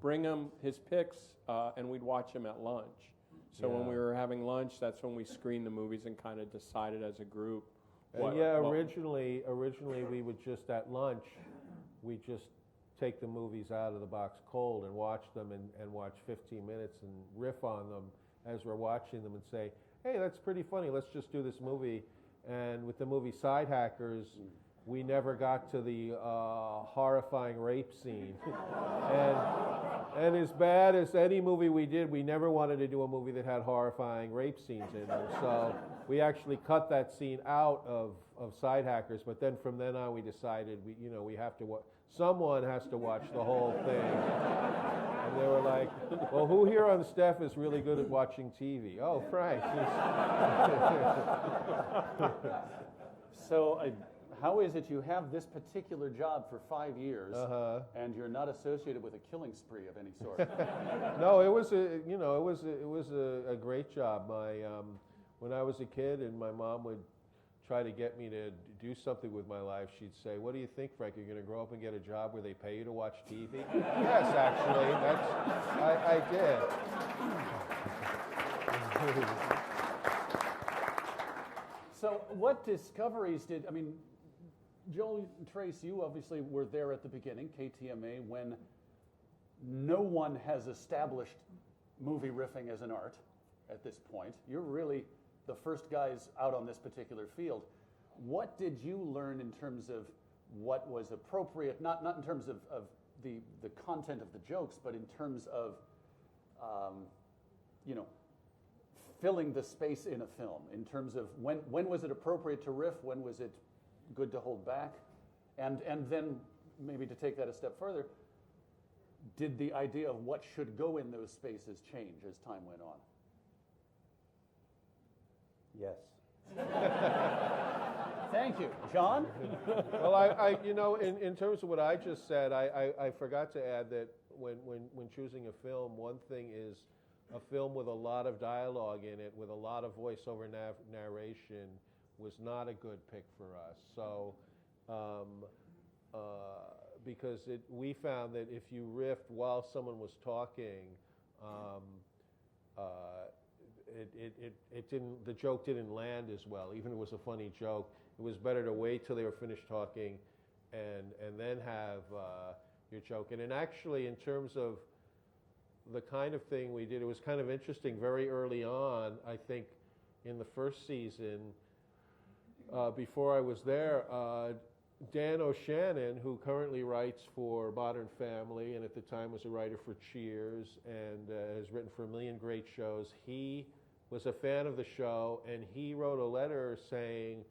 bring him his picks, and we'd watch him at lunch. So when we were having lunch, that's when we screened the movies and kind of decided as a group. Originally we would just at lunch, we just take the movies out of the box cold and watch them and watch 15 minutes and riff on them as we're watching them and say, hey, that's pretty funny, let's just do this movie. And with the movie Side Hackers, we never got to the horrifying rape scene. and as bad as any movie we did, we never wanted to do a movie that had horrifying rape scenes in them. So we actually cut that scene out of Side Hackers. But then from then on, we decided we have to someone has to watch the whole thing. And they were like, well, who here on staff is really good at watching TV? Oh, Frank. So how is it you have this particular job for 5 years and you're not associated with a killing spree of any sort? No, it was a great job. When I was a kid and my mom would try to get me to do something with my life, she'd say, what do you think, Frank? You're going to grow up and get a job where they pay you to watch TV? Yes, actually. I did. So what discoveries Joel and Trace, you obviously were there at the beginning, KTMA, when no one has established movie riffing as an art at this point. You're really the first guys out on this particular field. What did you learn in terms of what was appropriate, not in terms of the content of the jokes, but in terms of filling the space in a film, in terms of when was it appropriate to riff, when was it good to hold back, and then maybe to take that a step further, did the idea of what should go in those spaces change as time went on? Yes. Thank you. John? Well, in terms of what I just said, I forgot to add that when choosing a film, one thing is a film with a lot of dialogue in it, with a lot of voiceover narration, was not a good pick for us. So, because we found that if you riffed while someone was talking, the joke didn't land as well. Even if it was a funny joke, it was better to wait till they were finished talking and then have your joke. And actually, in terms of the kind of thing we did, it was kind of interesting. Very early on, I think in the first season, before I was there, Dan O'Shannon, who currently writes for Modern Family and at the time was a writer for Cheers and has written for a million great shows, he was a fan of the show, and he wrote a letter saying,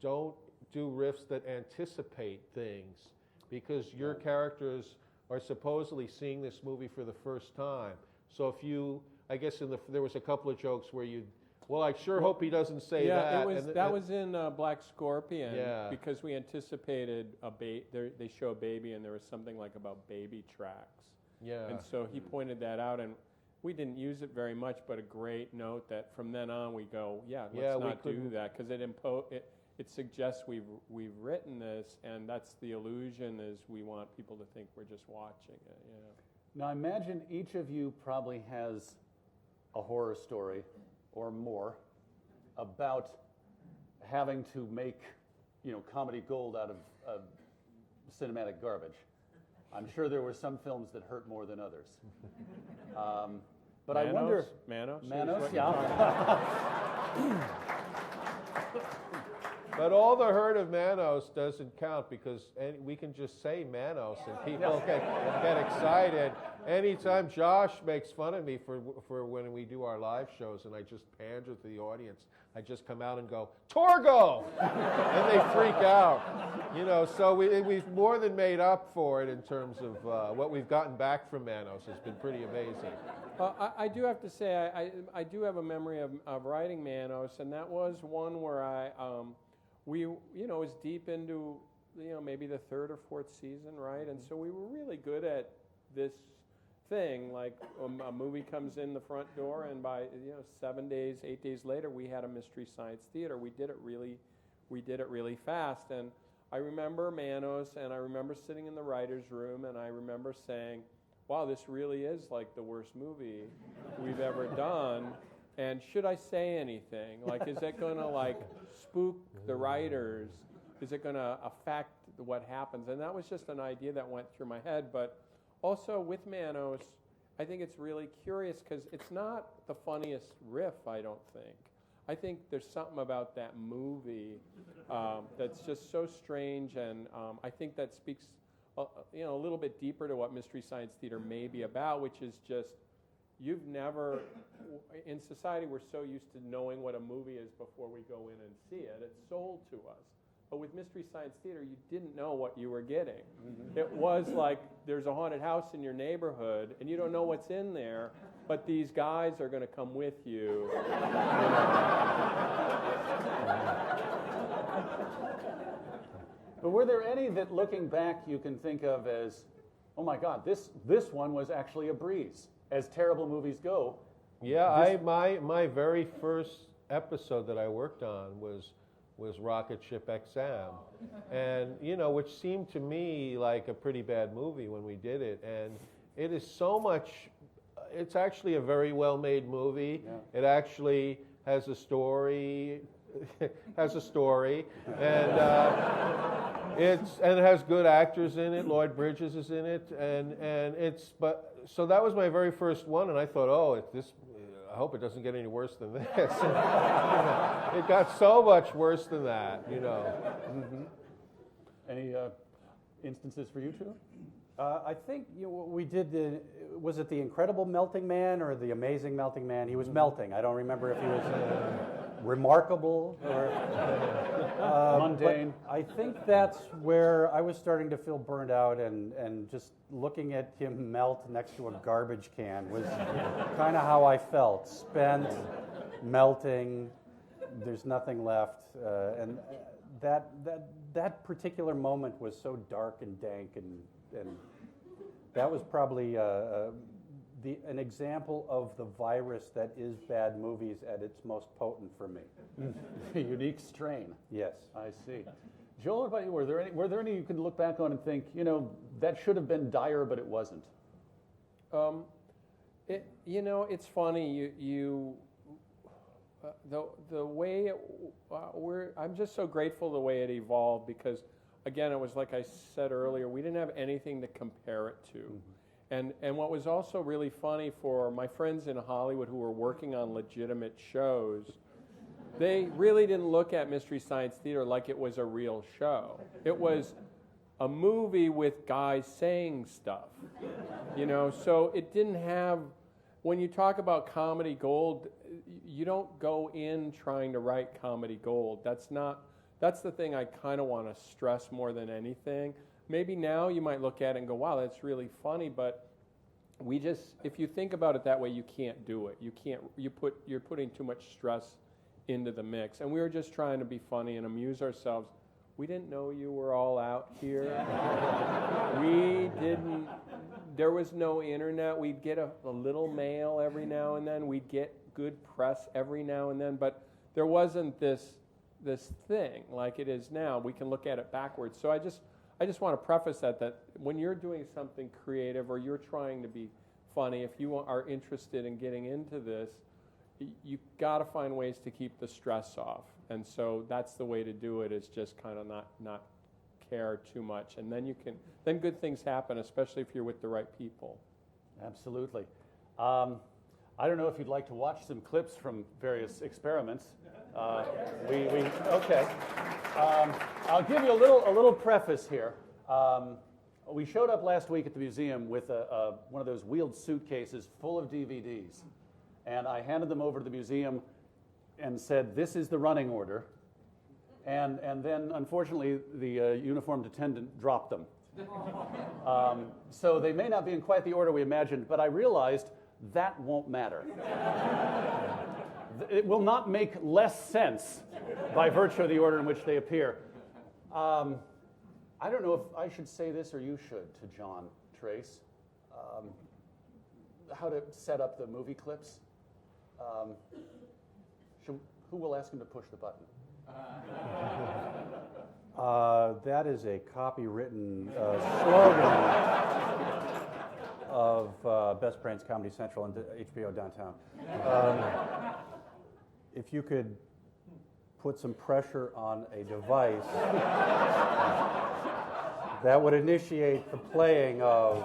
don't do riffs that anticipate things, because your characters are supposedly seeing this movie for the first time. So if you, I guess there was a couple of jokes where you, well, I sure hope he doesn't say that. Yeah, that was in Black Scorpion, because we anticipated they show a baby, and there was something like about baby tracks. Yeah. And so he pointed that out, and we didn't use it very much, but a great note that from then on we go, let's not do that, because it suggests we've written this, and that's the illusion, is we want people to think we're just watching it. Yeah. Now imagine each of you probably has a horror story or more about having to make, comedy gold out of cinematic garbage. I'm sure there were some films that hurt more than others. But I wonder... Manos, yeah. But all the hurt of Manos doesn't count, because we can just say Manos and people get excited. Anytime Josh makes fun of me for when we do our live shows and I just pander to the audience, I just come out and go, Torgo! And they freak out. So we've more than made up for it in terms of what we've gotten back from Manos. Has been pretty amazing. I do have to say, I do have a memory of writing Manos, and that was one where we was deep into, maybe the third or fourth season, right? And so we were really good at this thing, like a movie comes in the front door, and by 8 days later, we had a Mystery Science Theater. We did it really fast. And I remember Manos, and I remember sitting in the writer's room, and I remember saying, wow, this really is like the worst movie we've ever done. And should I say anything? Like, is it going to like spook the writers? Is it going to affect what happens? And that was just an idea that went through my head. But also with Manos, I think it's really curious because it's not the funniest riff, I don't think. I think there's something about that movie that's just so strange, and I think that speaks a little bit deeper to what Mystery Science Theater may be about, which is just you've never, in society we're so used to knowing what a movie is before we go in and see it. It's sold to us. But with Mystery Science Theater, you didn't know what you were getting. Mm-hmm. It was like there's a haunted house in your neighborhood, and you don't know what's in there, but these guys are going to come with you. But were there any that, looking back, you can think of as, oh my God, this one was actually a breeze, as terrible movies go? Yeah, my very first episode that I worked on was Rocket Ship XM, and which seemed to me like a pretty bad movie when we did it, and it is so much. It's actually a very well-made movie. Yeah. It actually has a story, and it has good actors in it. Lloyd Bridges is in it, so that was my very first one, and I thought, I hope it doesn't get any worse than this. It got so much worse than that, Mm-hmm. Any instances for you two? I think we did. Was it the Incredible Melting Man or the Amazing Melting Man? He was melting. I don't remember if he was remarkable or mundane. I think that's where I was starting to feel burned out, and just looking at him melt next to a garbage can was kind of how I felt. Spent, melting. There's nothing left, and that particular moment was so dark and dank, and that was probably an example of the virus that is bad movies at its most potent for me. A unique strain. Yes. I see. Joel, what about you? Were there any you could look back on and think, that should have been dire, but it wasn't? It's funny. The way I'm just so grateful the way it evolved, because again, it was like I said earlier, we didn't have anything to compare it to. Mm-hmm. And what was also really funny for my friends in Hollywood who were working on legitimate shows, they really didn't look at Mystery Science Theater like it was a real show. It was a movie with guys saying stuff, so it didn't have, when you talk about comedy gold, you don't go in trying to write comedy gold. That's the thing I kind of want to stress more than anything. Maybe now you might look at it and go, wow, that's really funny, but if you think about it that way, you can't do it. You're putting too much stress into the mix. And we were just trying to be funny and amuse ourselves. We didn't know you were all out here. There was no internet. We'd get a little mail every now and then. We'd get good press every now and then, but there wasn't this thing like it is now. We can look at it backwards. So I just want to preface that when you're doing something creative or you're trying to be funny, if you are interested in getting into this, you got to find ways to keep the stress off. And so that's the way to do it, is just kind of not care too much. And then good things happen, especially if you're with the right people. Absolutely. I don't know if you'd like to watch some clips from various experiments. Okay. I'll give you a little preface here. We showed up last week at the museum with one of those wheeled suitcases full of DVDs, and I handed them over to the museum and said, "This is the running order." And then, unfortunately, the uniformed attendant dropped them. So they may not be in quite the order we imagined, but I realized that won't matter. It will not make less sense by virtue of the order in which they appear. I don't know if I should say this or you should to John Trace. How to set up the movie clips. Who will ask him to push the button? That is a copywritten slogan of Best Brains Comedy Central and HBO Downtown. If you could put some pressure on a device that would initiate the playing of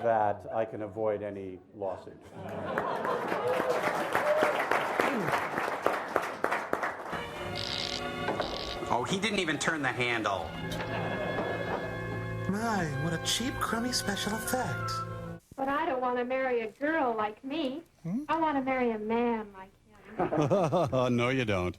that, I can avoid any lawsuit. Oh, he didn't even turn the handle. My, what a cheap, crummy special effect. But I don't want to marry a girl like me. I want to marry a man like him. No, you don't.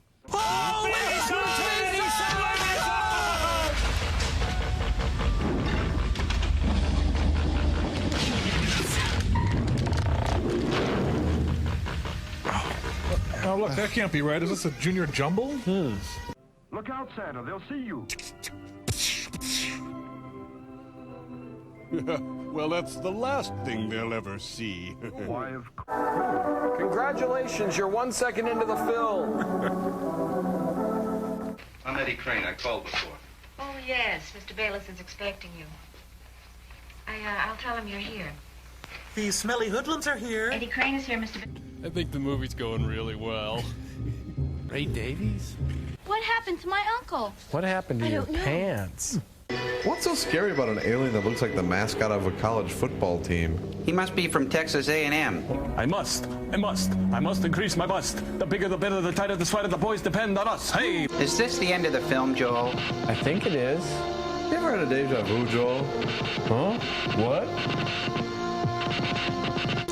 Oh, look, that can't be right. Is this a junior jumble? Look out, Santa. They'll see you. Well, that's the last thing they'll ever see. Why, of Congratulations, you're 1 second into the film. I'm Eddie Crane. I called before. Oh, yes. Mr. Bayless is expecting you. I'll tell him you're here. These smelly hoodlums are here. Eddie Crane is here, Mr. I think the movie's going really well. Ray Davies? What happened to my uncle? What happened to your pants? What's so scary about an alien that looks like the mascot of a college football team? He must be from Texas A&M. I must increase my bust. The bigger the better, the tighter the sweater, the boys depend on us. Hey! Is this the end of the film, Joel? I think it is. You ever had a deja vu, Joel? Huh? What?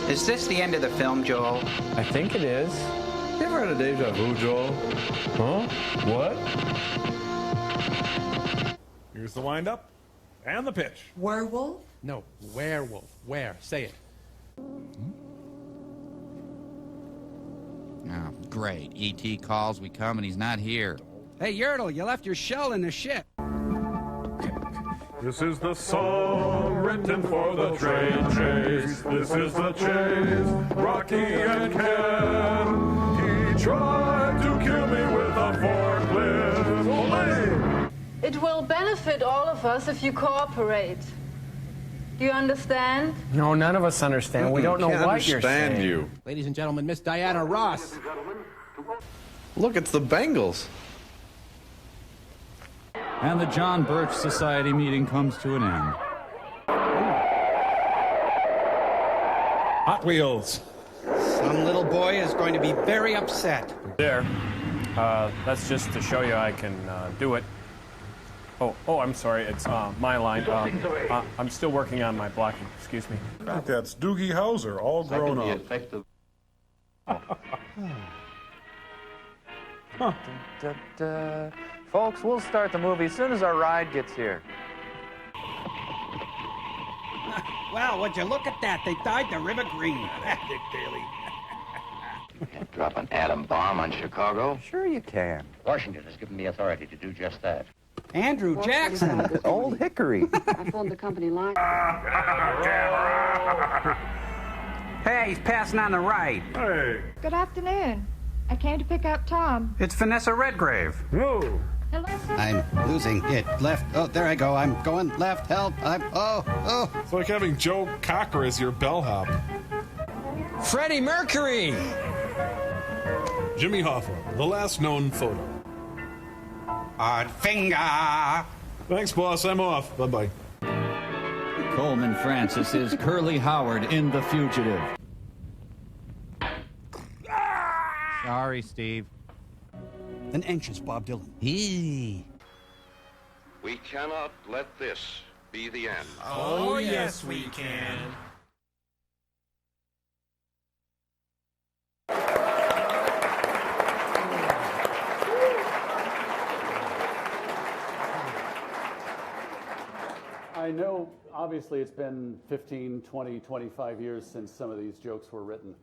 Is this the end of the film, Joel? I think it is. You ever had a deja vu, Joel? Huh? What? Here's the windup and the pitch. Werewolf? No, werewolf. Where? Say it. Oh, great. E.T. calls, we come, and he's not here. Hey, Yertle, you left your shell in the ship. This is the song written for the train chase. This is the chase, Rocky and Ken. He tried to kill me with a forklift. Olay! It will benefit all of us if you cooperate. Do you understand? No, none of us understand. We don't know what you're saying. Understand you. Ladies and gentlemen, Miss Diana Ross. Look, it's the Bengals. And the John Birch Society meeting comes to an end. Hot Wheels. Some little boy is going to be very upset. There. That's just to show you I can do it. Oh, I'm sorry. It's my line. I'm still working on my blocking. Excuse me. I think that's Doogie Howser, all grown Huh. Folks, we'll start the movie as soon as our ride gets here. Well, would you look at that? They dyed the river green. Dick Daly. Can't drop an atom bomb on Chicago. Sure you can. Washington has given me authority to do just that. Andrew Jackson. Old Hickory. I phoned the company line. Hey, he's passing on the right. Hey. Good afternoon. I came to pick up Tom. It's Vanessa Redgrave. Whoa. Hello? I'm losing it. Left. Oh, there I go. I'm going left. Help. Oh. It's like having Joe Cocker as your bellhop. Freddie Mercury. Jimmy Hoffa, the last known photo. Odd finger. Thanks, boss. I'm off. Bye-bye. Coleman Francis is Curly Howard in The Fugitive. Sorry, Steve. An anxious Bob Dylan. We cannot let this be the end. Oh, yes, we can. I know, obviously, it's been 15, 20, 25 years since some of these jokes were written.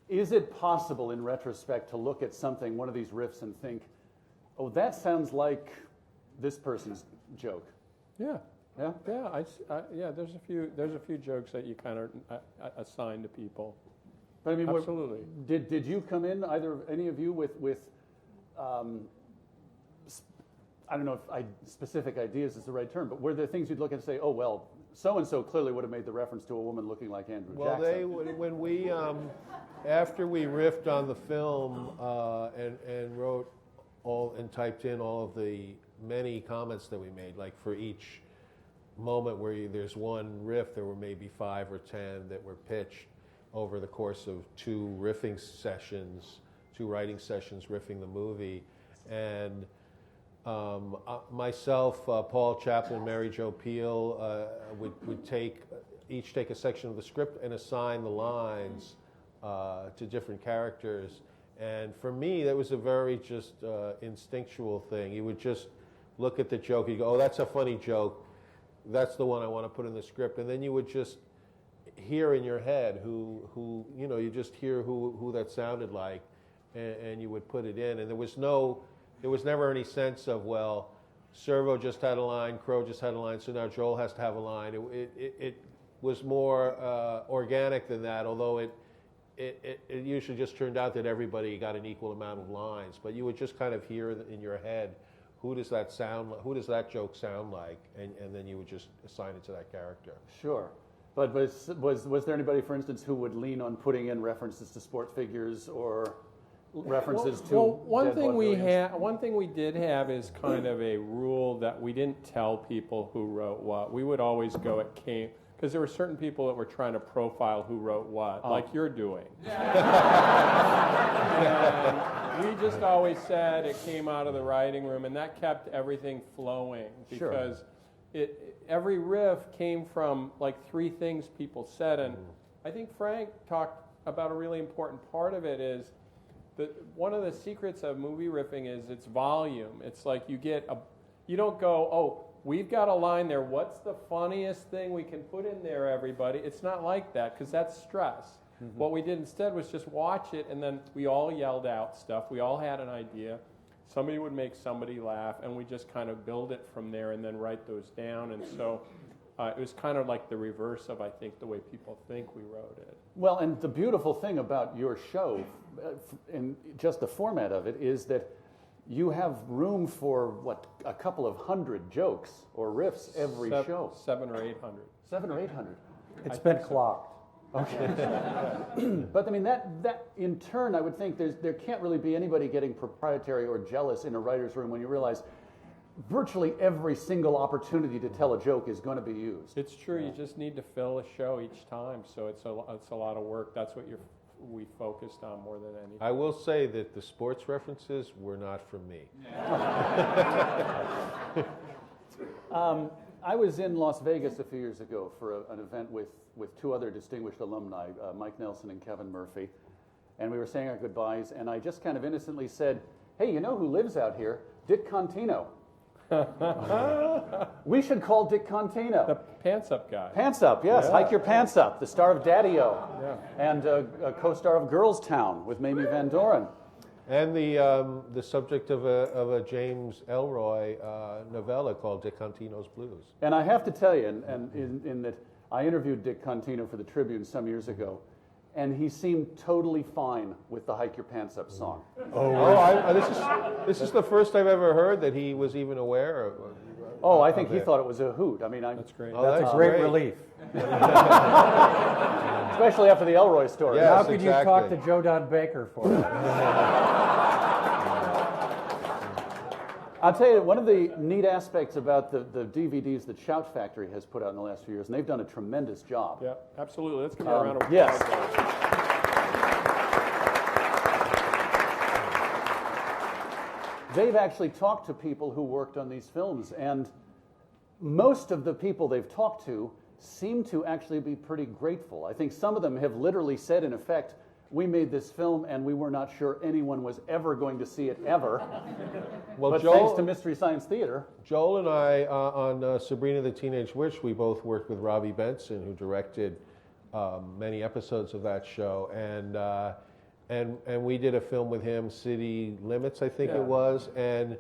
Is it possible, in retrospect, to look at something, one of these riffs, and think, oh, that sounds like this person's joke? Yeah. Yeah? Yeah, there's a few jokes that you kind of assign to people. But I mean, absolutely. Did you come in, any of you, with I don't know if specific ideas is the right term, but were there things you'd look at and say, oh, well, so-and-so clearly would have made the reference to a woman looking like Andrew Well, Jackson. when we, after we riffed on the film and wrote and typed in all of the many comments that we made, like for each moment where there's one riff, there were maybe 5 or 10 that were pitched over the course of 2 riffing sessions, 2 writing sessions riffing the movie. And myself, Paul Chaplin, Mary Jo Peele would each take a section of the script and assign the lines to different characters. And for me, that was a very just instinctual thing. You would just look at the joke, you go, oh, that's a funny joke. That's the one I want to put in the script. And then you would just hear in your head who you just hear who that sounded like, and you would put it in. And there was never any sense of, well, Servo just had a line, Crow just had a line, so now Joel has to have a line. It was more organic than that, although it usually just turned out that everybody got an equal amount of lines. But you would just kind of hear in your head, who does that joke sound like, and then you would just assign it to that character. Sure. But was there anybody, for instance, who would lean on putting in references to sport figures or references to one Dead thing Bud we Williams? one thing we did have is kind of a rule that we didn't tell people who wrote what. We would always go because there were certain people that were trying to profile who wrote what, like you're doing. And we just always said it came out of the writing room, and that kept everything flowing because every riff came from like 3 things people said. And I think Frank talked about a really important part of it is one of the secrets of movie riffing is its volume. It's like you don't go, oh, we've got a line there. What's the funniest thing we can put in there, everybody? It's not like that because that's stress. Mm-hmm. What we did instead was just watch it, and then we all yelled out stuff. We all had an idea. Somebody would make somebody laugh, and we just kind of build it from there and then write those down. And so it was kind of like the reverse of, I think, the way people think we wrote it. Well, and the beautiful thing about your show, and just the format of it, is that you have room for, a couple of 100 jokes or riffs every show. 700 or 800. 700 or 800. It's been clocked. Okay. But I mean, that in turn, I would think there can't really be anybody getting proprietary or jealous in a writer's room when you realize virtually every single opportunity to tell a joke is going to be used. It's true. You just need to fill a show each time, so it's a lot of work. That's what we focused on more than anything. I will say that the sports references were not from me. I was in Las Vegas a few years ago for an event with 2 other distinguished alumni, Mike Nelson and Kevin Murphy, and we were saying our goodbyes, and I just kind of innocently said, hey, you know who lives out here? Dick Contino. We should call Dick Contino. The Pants Up guy. Pants Up, yes. Yeah. Hike Your Pants Up, the star of Daddy-O, and a co-star of Girls Town with Mamie Van Doren. And the subject of a James Ellroy novella called Dick Contino's Blues. And I have to tell you, and in that I interviewed Dick Contino for the Tribune some years ago, and he seemed totally fine with the Hike Your Pants Up song. This is the first I've ever heard that he was even aware of. I think he thought it was a hoot. I mean, that's great. That's a great relief. Especially after the Elroy story. Yes, How could you talk to Joe Don Baker for it? I'll tell you, one of the neat aspects about the DVDs that Shout Factory has put out in the last few years, and they've done a tremendous job. Yeah, absolutely. Let's give them a round of applause. Yes. They've actually talked to people who worked on these films, and most of the people they've talked to seem to actually be pretty grateful. I think some of them have literally said, in effect, we made this film and we were not sure anyone was ever going to see it ever. But thanks to Mystery Science Theater. Joel and I, on Sabrina the Teenage Witch, we both worked with Robbie Benson, who directed many episodes of that show. And we did a film with him, City Limits, I think it was. And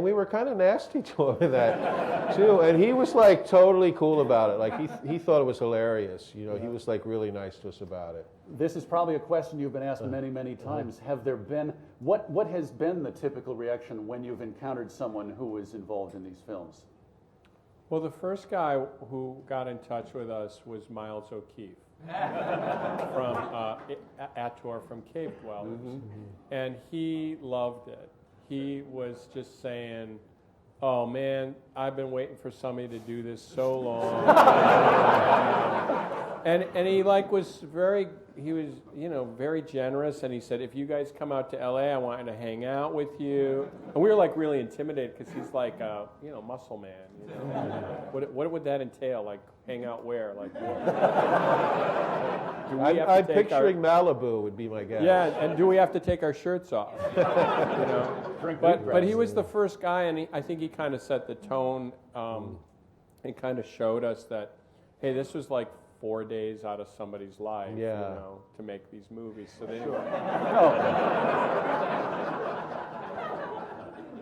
we were kind of nasty to him in that, too. And he was, like, totally cool about it. Like, he thought it was hilarious. You know, he was, like, really nice to us about it. This is probably a question you've been asked many, many times. Have there been, what has been the typical reaction when you've encountered someone who was involved in these films? Well, the first guy who got in touch with us was Miles O'Keefe from Ator from Cave Dwellers, and he loved it. He was just saying, "Oh man, I've been waiting for somebody to do this so long." and he was very generous, and he said, "If you guys come out to LA, I want to hang out with you." And we were like really intimidated because he's like a muscle man. What would that entail? Like hang out where? Like I'm picturing Malibu would be my guess. Yeah, and do we have to take our shirts off? But he was the first guy, and I think he kind of set the tone and kind of showed us that, hey, this was like 4 days out of somebody's life, to make these movies. So they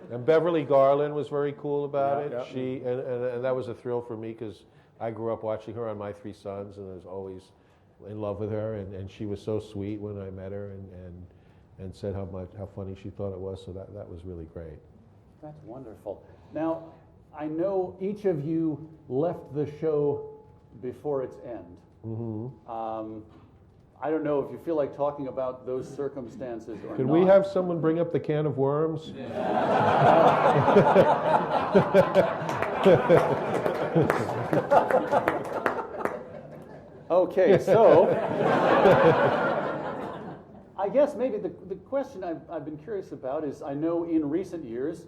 And Beverly Garland was very cool about it. Yeah. She and that was a thrill for me because I grew up watching her on My Three Sons, and I was always in love with her. And she was so sweet when I met her, and said how funny she thought it was. So that was really great. That's wonderful. Now, I know each of you left the show before its end. I don't know if you feel like talking about those circumstances or Could not. we have someone bring up the can of worms? Okay, so I guess maybe the question I've been curious about is, I know in recent years,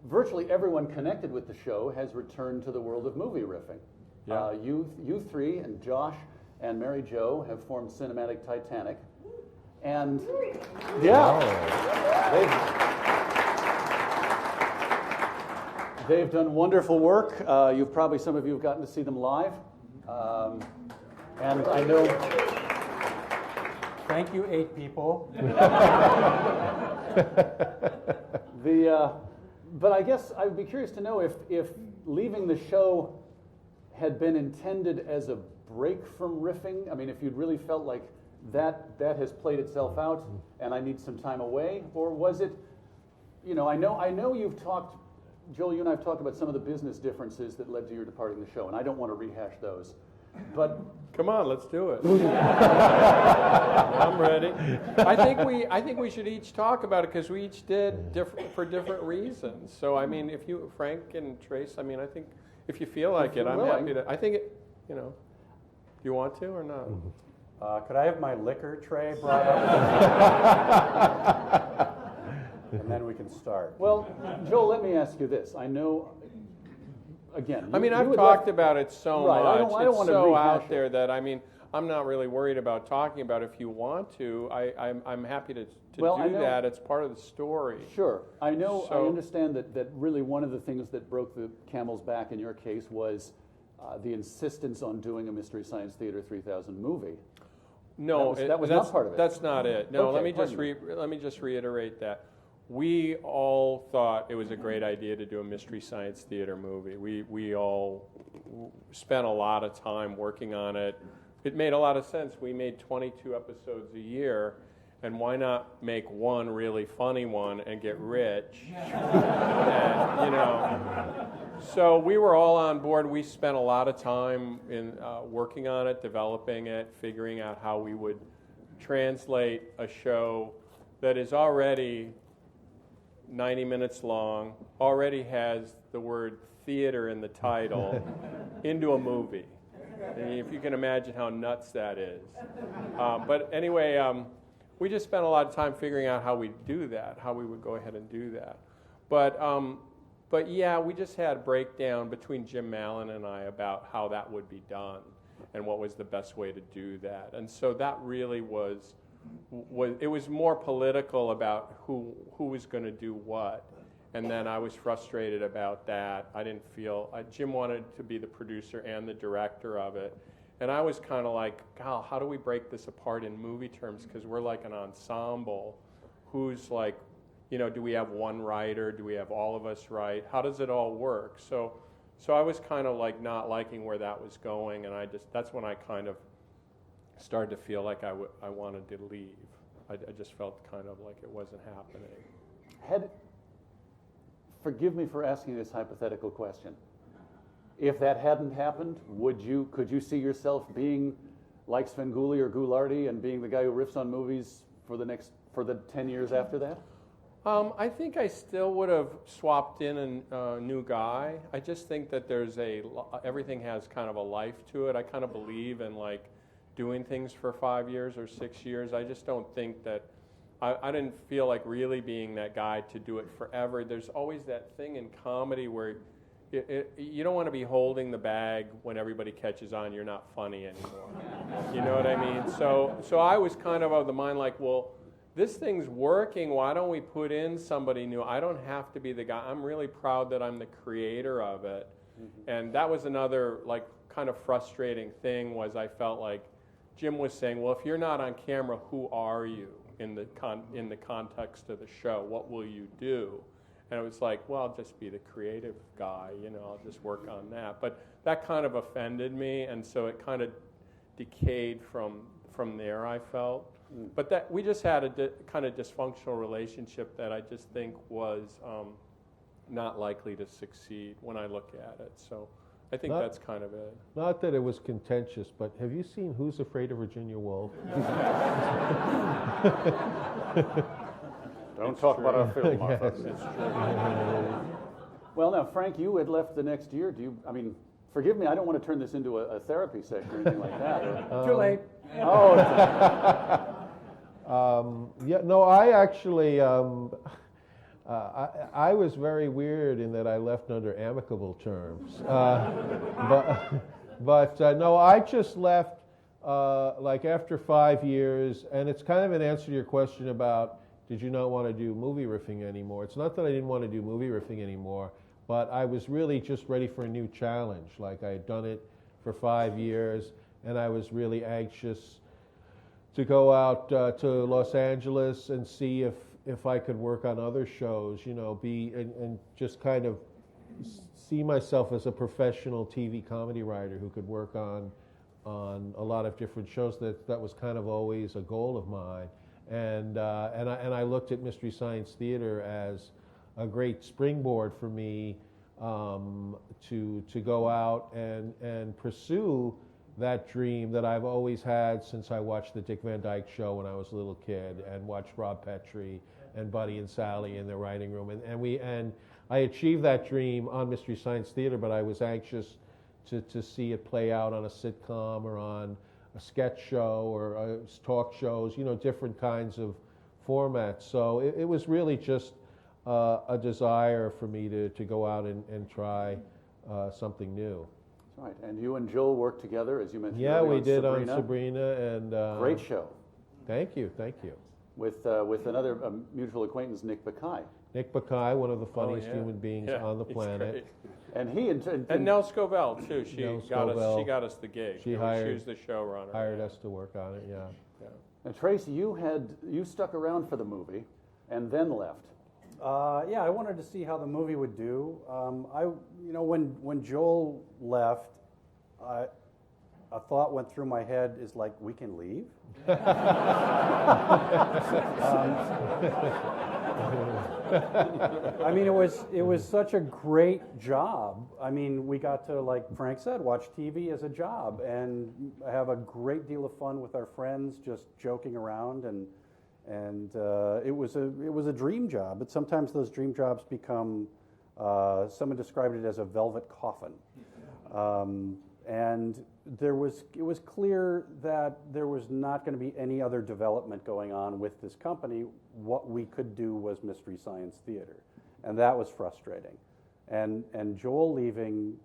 virtually everyone connected with the show has returned to the world of movie riffing. Yeah. You three and Josh and Mary Jo have formed Cinematic Titanic. And they've done wonderful work. Some of you have gotten to see them live. And I know... Thank you, 8 people. But I guess I would be curious to know if leaving the show had been intended as a break from riffing. I mean, if you'd really felt like that has played itself out and I need some time away, or was it, I know you've talked, Joel, you and I have talked about some of the business differences that led to your departing the show, and I don't want to rehash those. But come on, let's do it. I'm ready. I think we should each talk about it because we each did for different reasons. So I mean, if you, Frank and Trace, I mean, I think if you feel like it, I'm happy to. I think it. Do you want to or not? Could I have my liquor tray brought up? And then we can start. Well, Joel, let me ask you this. I know. Again, I've talked about it so much. I don't it's want to so rehash out there that I'm not really worried about talking about it. If you want to, I'm happy to do that. It's part of the story. Sure, I know. I understand that really one of the things that broke the camel's back in your case was the insistence on doing a Mystery Science Theater 3000 movie. No, that was not part of it. That's not it. No, okay, let me just reiterate that. We all thought it was a great idea to do a Mystery Science Theater movie. We all spent a lot of time working on it. It made a lot of sense. We made 22 episodes a year, and why not make one really funny one and get rich? And, so we were all on board. We spent a lot of time in working on it, developing it, figuring out how we would translate a show that is already 90 minutes long, already has the word theater in the title, into a movie. And if you can imagine how nuts that is. But anyway, we just spent a lot of time figuring out how we'd do that, how we would go ahead and do that. But yeah, we just had a breakdown between Jim Mallon and I about how that would be done and what was the best way to do that. And so that really was it was more political about who was going to do what, and then I was frustrated about that. I didn't feel Jim wanted to be the producer and the director of it, and I was kind of like, God, how do we break this apart in movie terms? Because we're like an ensemble. Who's like, do we have one writer? Do we have all of us write? How does it all work? So I was kind of like not liking where that was going, and that's when I kind of started to feel like I wanted to leave. I just felt kind of like it wasn't happening. forgive me for asking this hypothetical question. If that hadn't happened, could you see yourself being like Svengoolie or Ghoulardi and being the guy who riffs on movies for the 10 years after that? I think I still would have swapped in a new guy. I just think that everything has kind of a life to it. I kind of believe in like doing things for 5 years or 6 years. I just don't think that, I didn't feel like really being that guy to do it forever. There's always that thing in comedy where you don't want to be holding the bag when everybody catches on you're not funny anymore. You know what I mean? So I was kind of the mind like, well, this thing's working, why don't we put in somebody new? I don't have to be the guy. I'm really proud that I'm the creator of it. Mm-hmm. And that was another like kind of frustrating thing, was I felt like Jim was saying, well, if you're not on camera, who are you in the context of the show? What will you do? And it was like, well, I'll just be the creative guy, I'll just work on that. But that kind of offended me, and so it kind of decayed from there, I felt. But that we just had a kind of dysfunctional relationship that I just think was not likely to succeed when I look at it. So I think that's kind of it. Not that it was contentious, but have you seen Who's Afraid of Virginia Woolf? Don't talk about our film, Martha. Yes. It's true. Well, now, Frank, you had left the next year. Forgive me, I don't want to turn this into a therapy session or anything like that. Too late. Oh. I actually, I was very weird in that I left under amicable terms. No, I just left like after 5 years, and it's kind of an answer to your question about did you not want to do movie riffing anymore? It's not that I didn't want to do movie riffing anymore, but I was really just ready for a new challenge. Like I had done it for 5 years, and I was really anxious to go out to Los Angeles and see if I could work on other shows, and just kind of see myself as a professional TV comedy writer who could work on a lot of different shows. That was kind of always a goal of mine. And I looked at Mystery Science Theater as a great springboard for me to go out and pursue that dream that I've always had since I watched the Dick Van Dyke Show when I was a little kid and watched Rob Petrie and Buddy and Sally in their writing room. And I achieved that dream on Mystery Science Theater, but I was anxious to see it play out on a sitcom or on a sketch show or talk shows, different kinds of formats. So it was really just a desire for me to go out and try something new. That's right. And you and Joel worked together, as you mentioned. Yeah, we did Sabrina. on Sabrina, and great show. Thank you. With another mutual acquaintance, Nick Bakay. Nick Bakay, one of the funniest human beings on the planet. Great. And he and Nell Scovell too. She got us the gig. She was the showrunner. Hired us to work on it. Yeah. And Tracy, you stuck around for the movie, and then left. I wanted to see how the movie would do. When Joel left, a thought went through my head is like, we can leave? It was such a great job. We got to, like Frank said, watch TV as a job and have a great deal of fun with our friends, just joking around, and it was a dream job. But sometimes those dream jobs become, someone described it as a velvet coffin. And it was clear that there was not going to be any other development going on with this company. What we could do was Mystery Science Theater, and that was frustrating. And Joel leaving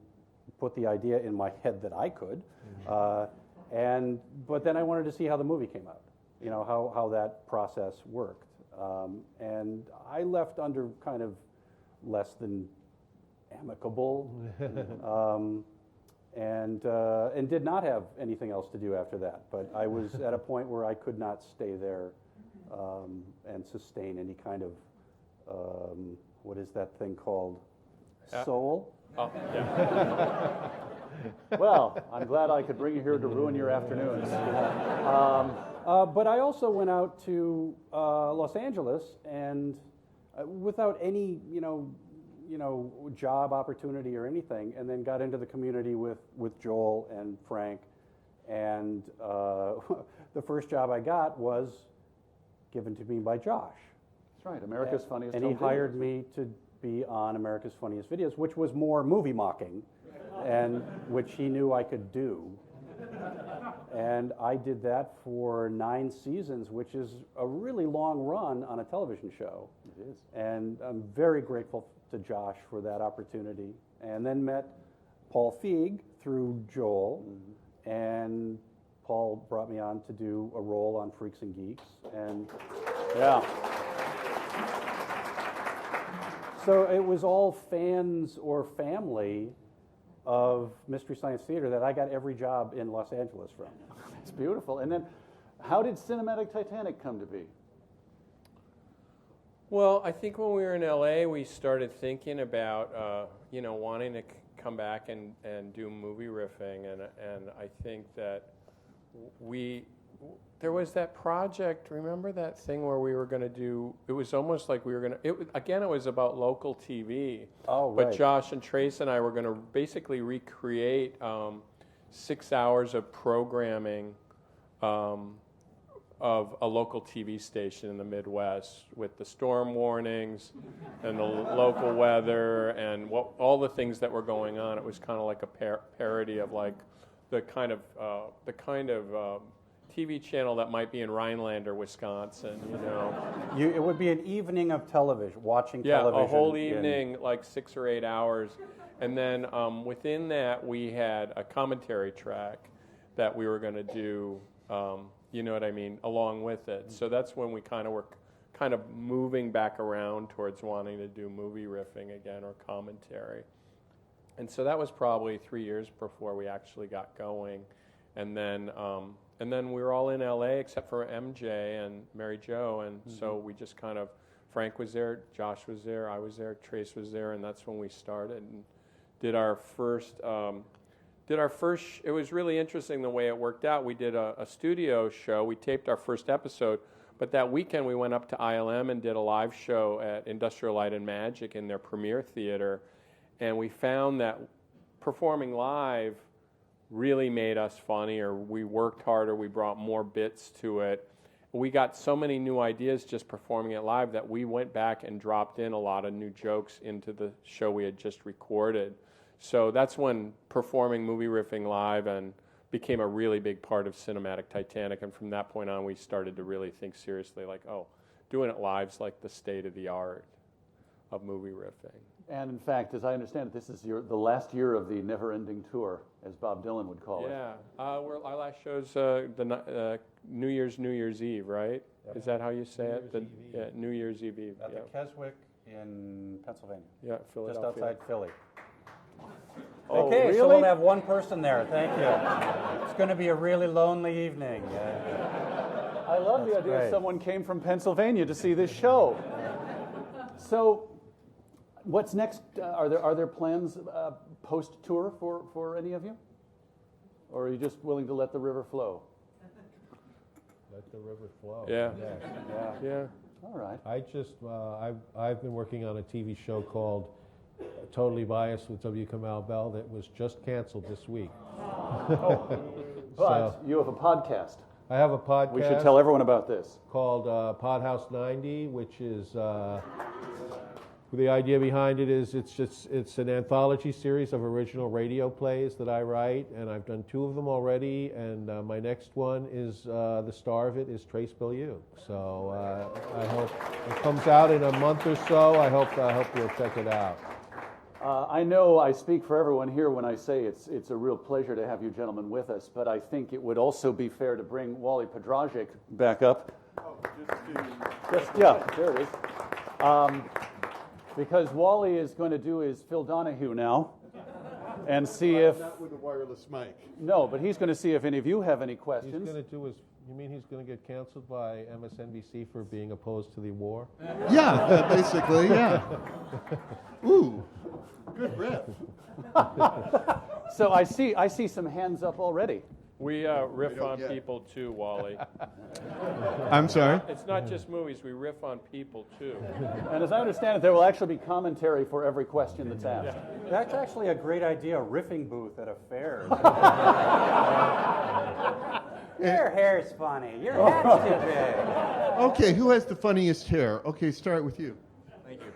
put the idea in my head that I could, but then I wanted to see how the movie came out, how that process worked. And I left under kind of less than amicable. And did not have anything else to do after that. But I was at a point where I could not stay there and sustain any kind of, what is that thing called? Soul? Oh, yeah. Well, I'm glad I could bring you here to ruin your afternoons. But I also went out to Los Angeles and without any, job opportunity or anything, and then got into the community with Joel and Frank. And the first job I got was given to me by Josh. That's right, America's Funniest And Home he hired Videos. me to be on America's Funniest Videos, which was more movie mocking, and which he knew I could do. And I did that for 9 seasons, which is a really long run on a television show. It is. And I'm very grateful to Josh for that opportunity. And then met Paul Feig through Joel, and Paul brought me on to do a role on Freaks and Geeks. And yeah. So it was all fans or family of Mystery Science Theater that I got every job in Los Angeles from. It's beautiful. And then, how did Cinematic Titanic come to be? Well, I think when we were in LA, we started thinking about, wanting to come back and do movie riffing, and I think that there was that project. Remember that thing where we were going to do? It was almost like we were going to. It was about local TV. Oh, right. But Josh and Trace and I were going to basically recreate 6 hours of programming of a local TV station in the Midwest with the storm warnings and the local weather and all the things that were going on. It was kind of like a parody of like the kind of TV channel that might be in Rhinelander, Wisconsin. It would be an evening of television, watching television. Yeah, a whole evening, like 6 or 8 hours, and then within that we had a commentary track that we were going to do. You know what I mean, along with it. So that's when we were moving back around towards wanting to do movie riffing again or commentary. And so that was probably 3 years before we actually got going. And then we were all in LA except for MJ and Mary Jo, and so we just Frank was there, Josh was there, I was there, Trace was there, and that's when we started and did our first. It was really interesting the way it worked out. We did a studio show. We taped our first episode, but that weekend we went up to ILM and did a live show at Industrial Light and Magic in their premiere theater, and we found that performing live really made us funnier. We worked harder. We brought more bits to it. We got so many new ideas just performing it live that we went back and dropped in a lot of new jokes into the show we had just recorded. So that's when performing movie riffing live and became a really big part of Cinematic Titanic. And from that point on, we started to really think seriously, like, doing it live's like the state of the art of movie riffing. And in fact, as I understand it, this is the last year of the never-ending tour, as Bob Dylan would call it. Yeah, our last show's New Year's Eve, right? Yep. Is that how you say it? New Year's Eve. At the Keswick in Pennsylvania. Yeah, Philadelphia. Just outside Philly. Oh, okay, really? so we'll have one person there. Thank you. It's going to be a really lonely evening. I love the idea someone came from Pennsylvania to see this show. So, what's next? Are there plans post-tour for any of you? Or are you just willing to let the river flow? Let the river flow. Yeah. All right. I've been working on a TV show called Totally Biased with W. Kamau Bell that was just canceled this week. But you have a podcast. I have a podcast. We should tell everyone about this. Called Podhouse 90, which is the idea behind it is it's an anthology series of original radio plays that I write, and I've done 2 of them already, and my next one is the star of it is Trace Beaulieu. So I hope it comes out in a month or so. I hope you'll check it out. I know I speak for everyone here when I say it's a real pleasure to have you gentlemen with us, but I think it would also be fair to bring Wally Podrazik back up. There it is. Because Wally is going to do his Phil Donahue now and see if... Not with a wireless mic. No, but he's going to see if any of you have any questions. He's going to do his... You mean he's going to get canceled by MSNBC for being opposed to the war? Yeah, basically, yeah. Ooh, good riff. So I see some hands up already. We riff on people too, Wally. I'm sorry? It's not just movies. We riff on people too. And as I understand it, there will actually be commentary for every question that's asked. Yeah. That's actually a great idea, a riffing booth at a fair. Your hair's funny. Your hat's too big. Okay, who has the funniest hair? Okay, start with you. Thank you.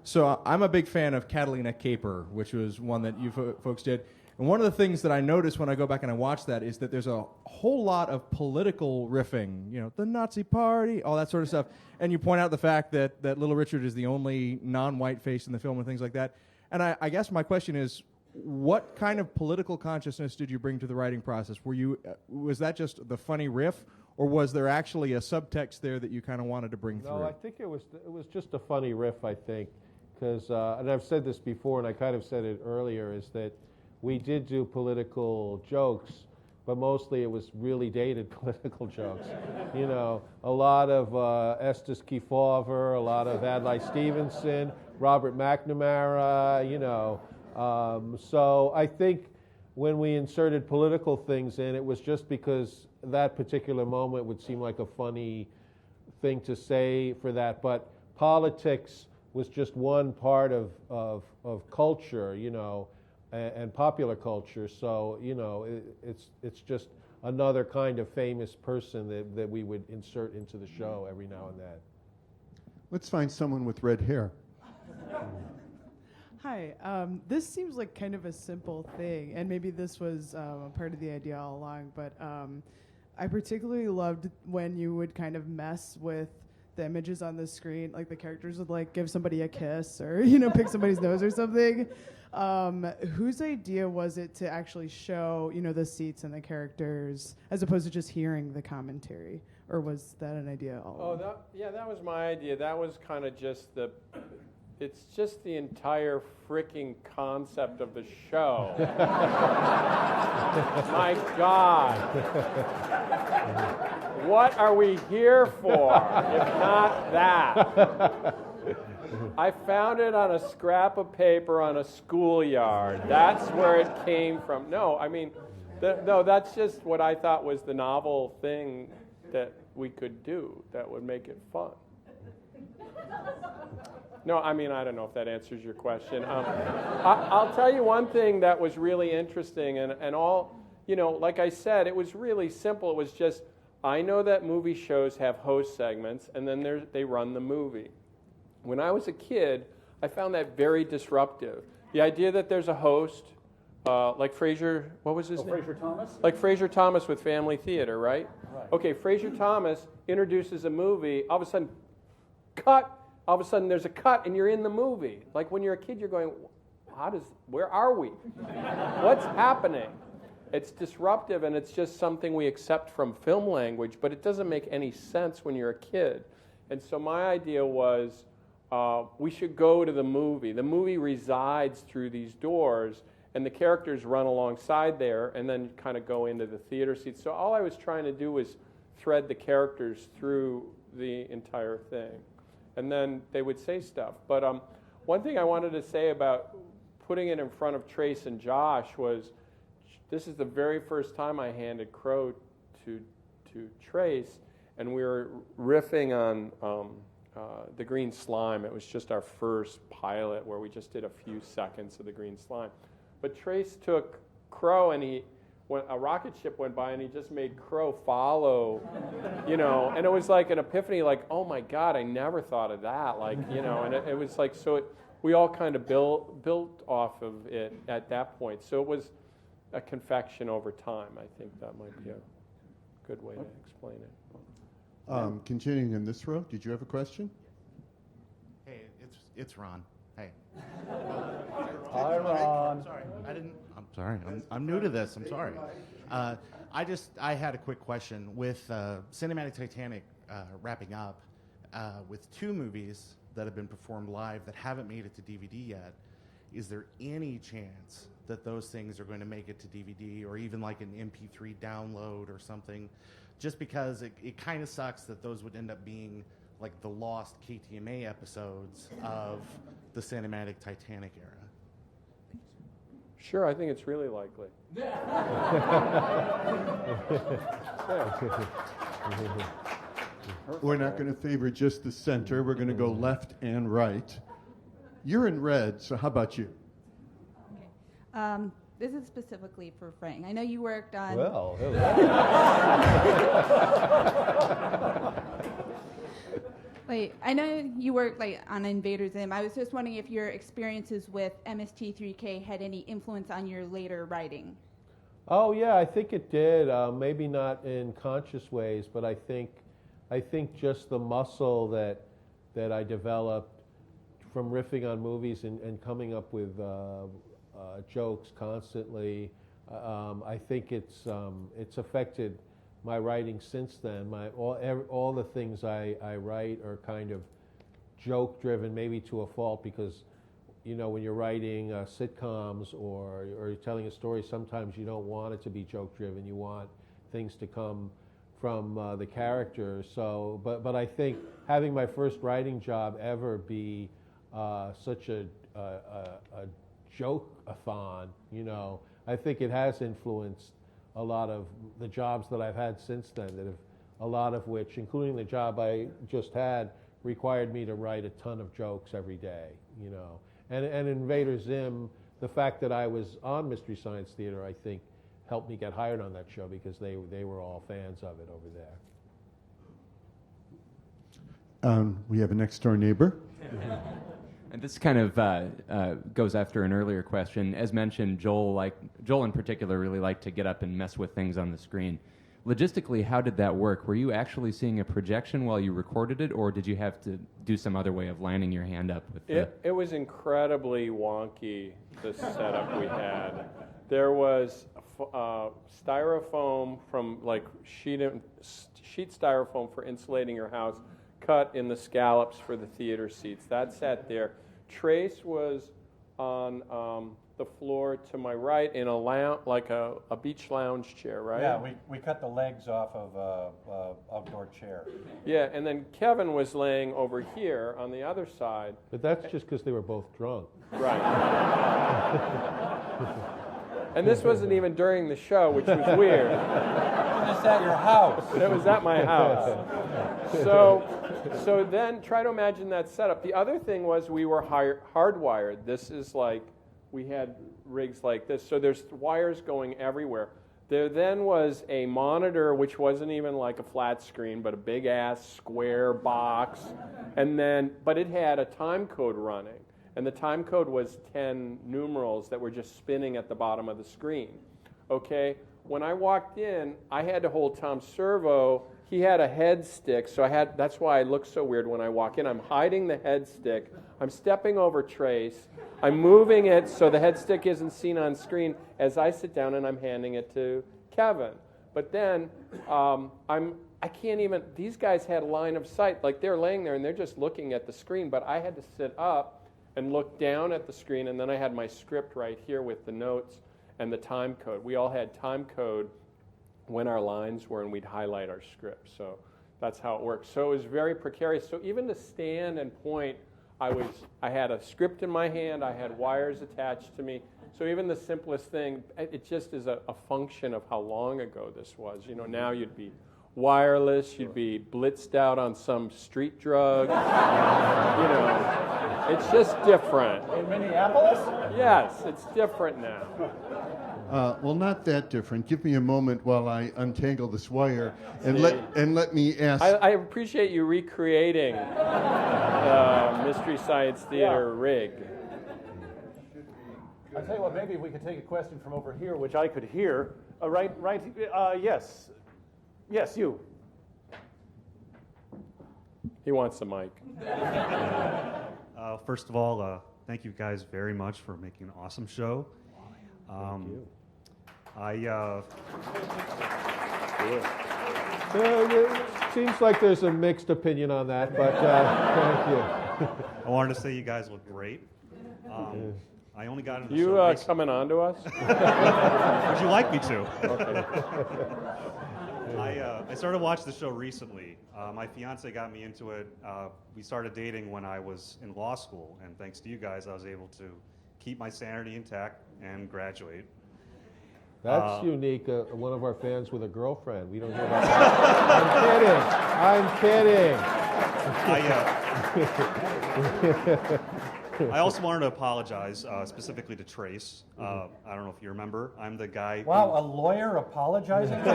So I'm a big fan of Catalina Caper, which was one that you folks did. And one of the things that I notice when I go back and I watch that is that there's a whole lot of political riffing, the Nazi Party, all that sort of stuff. And you point out the fact that Little Richard is the only non-white face in the film and things like that. And I guess my question is, what kind of political consciousness did you bring to the writing process? Was that just the funny riff, or was there actually a subtext there that you kind of wanted to bring through? No, I think it was just a funny riff, I think. Because, and I've said this before, and I kind of said it earlier, is that we did do political jokes, but mostly it was really dated political jokes. A lot of Estes Kefauver, a lot of Adlai Stevenson, Robert McNamara, So I think when we inserted political things in, it was just because that particular moment would seem like a funny thing to say for that. But politics was just one part of culture, and popular culture. So, it's just another kind of famous person that we would insert into the show every now and then. Let's find someone with red hair. Hi. This seems like kind of a simple thing, and maybe this was a part of the idea all along, but I particularly loved when you would kind of mess with the images on the screen, like the characters would give somebody a kiss or pick somebody's nose or something. Whose idea was it to actually show the seats and the characters as opposed to just hearing the commentary, or was that an idea all along? That was my idea. That was kind of just it's just the entire freaking concept of the show. My God. What are we here for if not that? I found it on a scrap of paper on a schoolyard. That's where it came from. No, I mean, that's just what I thought was the novel thing that we could do that would make it fun. No, I mean, I don't know if that answers your question. I'll tell you one thing that was really interesting, and all, like I said, it was really simple. It was just, I know that movie shows have host segments, and then they run the movie. When I was a kid, I found that very disruptive. The idea that there's a host, like Fraser, what was his name? Fraser Thomas? Like Fraser Thomas with Family Theater, right? Okay, Fraser Thomas introduces a movie, all of a sudden, cut. All of a sudden there's a cut and you're in the movie. Like when you're a kid, you're going, where are we? What's happening? It's disruptive and it's just something we accept from film language, but it doesn't make any sense when you're a kid. And so my idea was we should go to the movie. The movie resides through these doors and the characters run alongside there and then kind of go into the theater seats. So all I was trying to do was thread the characters through the entire thing. And then they would say stuff. But one thing I wanted to say about putting it in front of Trace and Josh was, this is the very first time I handed Crow to Trace, and we were riffing on the green slime. It was just our first pilot where we just did a few seconds of the green slime. But Trace took Crow and when a rocket ship went by and he just made Crow follow, and it was like an epiphany, like, oh my God, I never thought of that, and it was like, so we all kind of built off of it at that point. So it was a confection over time. I think that might be a good way to explain it. Continuing in this row, did you have a question? Hey, it's Ron. Hey. Hi, Ron. Sorry, I'm sorry. I'm new to this. I'm sorry. I had a quick question. With Cinematic Titanic wrapping up, with 2 movies that have been performed live that haven't made it to DVD yet, is there any chance that those things are going to make it to DVD or even like an MP3 download or something? Just because it kind of sucks that those would end up being like the lost KTMA episodes of the Cinematic Titanic era. Sure, I think it's really likely. We're not going to favor just the center. We're going to go left and right. You're in red, so how about you? This is specifically for Frank. I know you worked on... Well, Wait, I know you worked on Invader Zim. I was just wondering if your experiences with MST3K had any influence on your later writing. Oh yeah, I think it did. Maybe not in conscious ways, but I think just the muscle that I developed from riffing on movies and coming up with jokes constantly. I think it's affected my writing since then. All the things I write are kind of joke driven, maybe to a fault, because when you're writing sitcoms or you're telling a story, sometimes you don't want it to be joke driven. You want things to come from the characters. So, but I think having my first writing job ever be such a joke-a-thon, I think it has influenced a lot of the jobs that I've had since then, a lot of which, including the job I just had, required me to write a ton of jokes every day, And Invader Zim, the fact that I was on Mystery Science Theater, I think, helped me get hired on that show because they were all fans of it over there. We have a next-door neighbor. And this kind of goes after an earlier question. As mentioned, Joel in particular really liked to get up and mess with things on the screen. Logistically, how did that work? Were you actually seeing a projection while you recorded it, or did you have to do some other way of lining your hand up with It was incredibly wonky, the setup we had. There was styrofoam from sheet styrofoam for insulating your house, cut in the scallops for the theater seats. That sat there. Trace was on the floor to my right in a like a beach lounge chair, right? Yeah, we cut the legs off of an outdoor chair. Yeah, and then Kevin was laying over here on the other side. But that's just because they were both drunk. Right. And this wasn't even during the show, which was weird. It was at your house. It was at my house. So then try to imagine that setup. The other thing was we were hardwired. This is we had rigs like this. So there's wires going everywhere. There then was a monitor, which wasn't even like a flat screen, but a big-ass square box. But it had a time code running. And the time code was 10 numerals that were just spinning at the bottom of the screen. Okay? When I walked in, I had to hold Tom Servo. He had a head stick, so that's why I look so weird when I walk in. I'm hiding the head stick. I'm stepping over Trace. I'm moving it so the head stick isn't seen on screen as I sit down and I'm handing it to Kevin. But then I can't even, these guys had line of sight. They're laying there and they're just looking at the screen, but I had to sit up and look down at the screen, and then I had my script right here with the notes and the time code. We all had time code when our lines were, and we'd highlight our script. So that's how it works. So it was very precarious. So even to stand and point, I had a script in my hand, I had wires attached to me. So even the simplest thing, it just is a function of how long ago this was. Now you'd be wireless, you'd be blitzed out on some street drug. It's just different. In Minneapolis? Yes, it's different now. Well, not that different. Give me a moment while I untangle this wire and let me ask. I appreciate you recreating the Mystery Science Theater rig. I'll tell you what, maybe we could take a question from over here, which I could hear. Yes. Yes, you. He wants the mic. First of all, thank you guys very much for making an awesome show. Thank you. It seems like there's a mixed opinion on that, but thank you. I wanted to say you guys look great. I only got into the show recently. Coming on to us? Would you like me to? Okay. I started watching the show recently. My fiance got me into it. We started dating when I was in law school, and thanks to you guys, I was able to keep my sanity intact and graduate. That's unique. One of our fans with a girlfriend. We don't hear about that. I'm kidding. I also wanted to apologize specifically to Trace. I don't know if you remember. I'm the guy. Wow, a lawyer apologizing to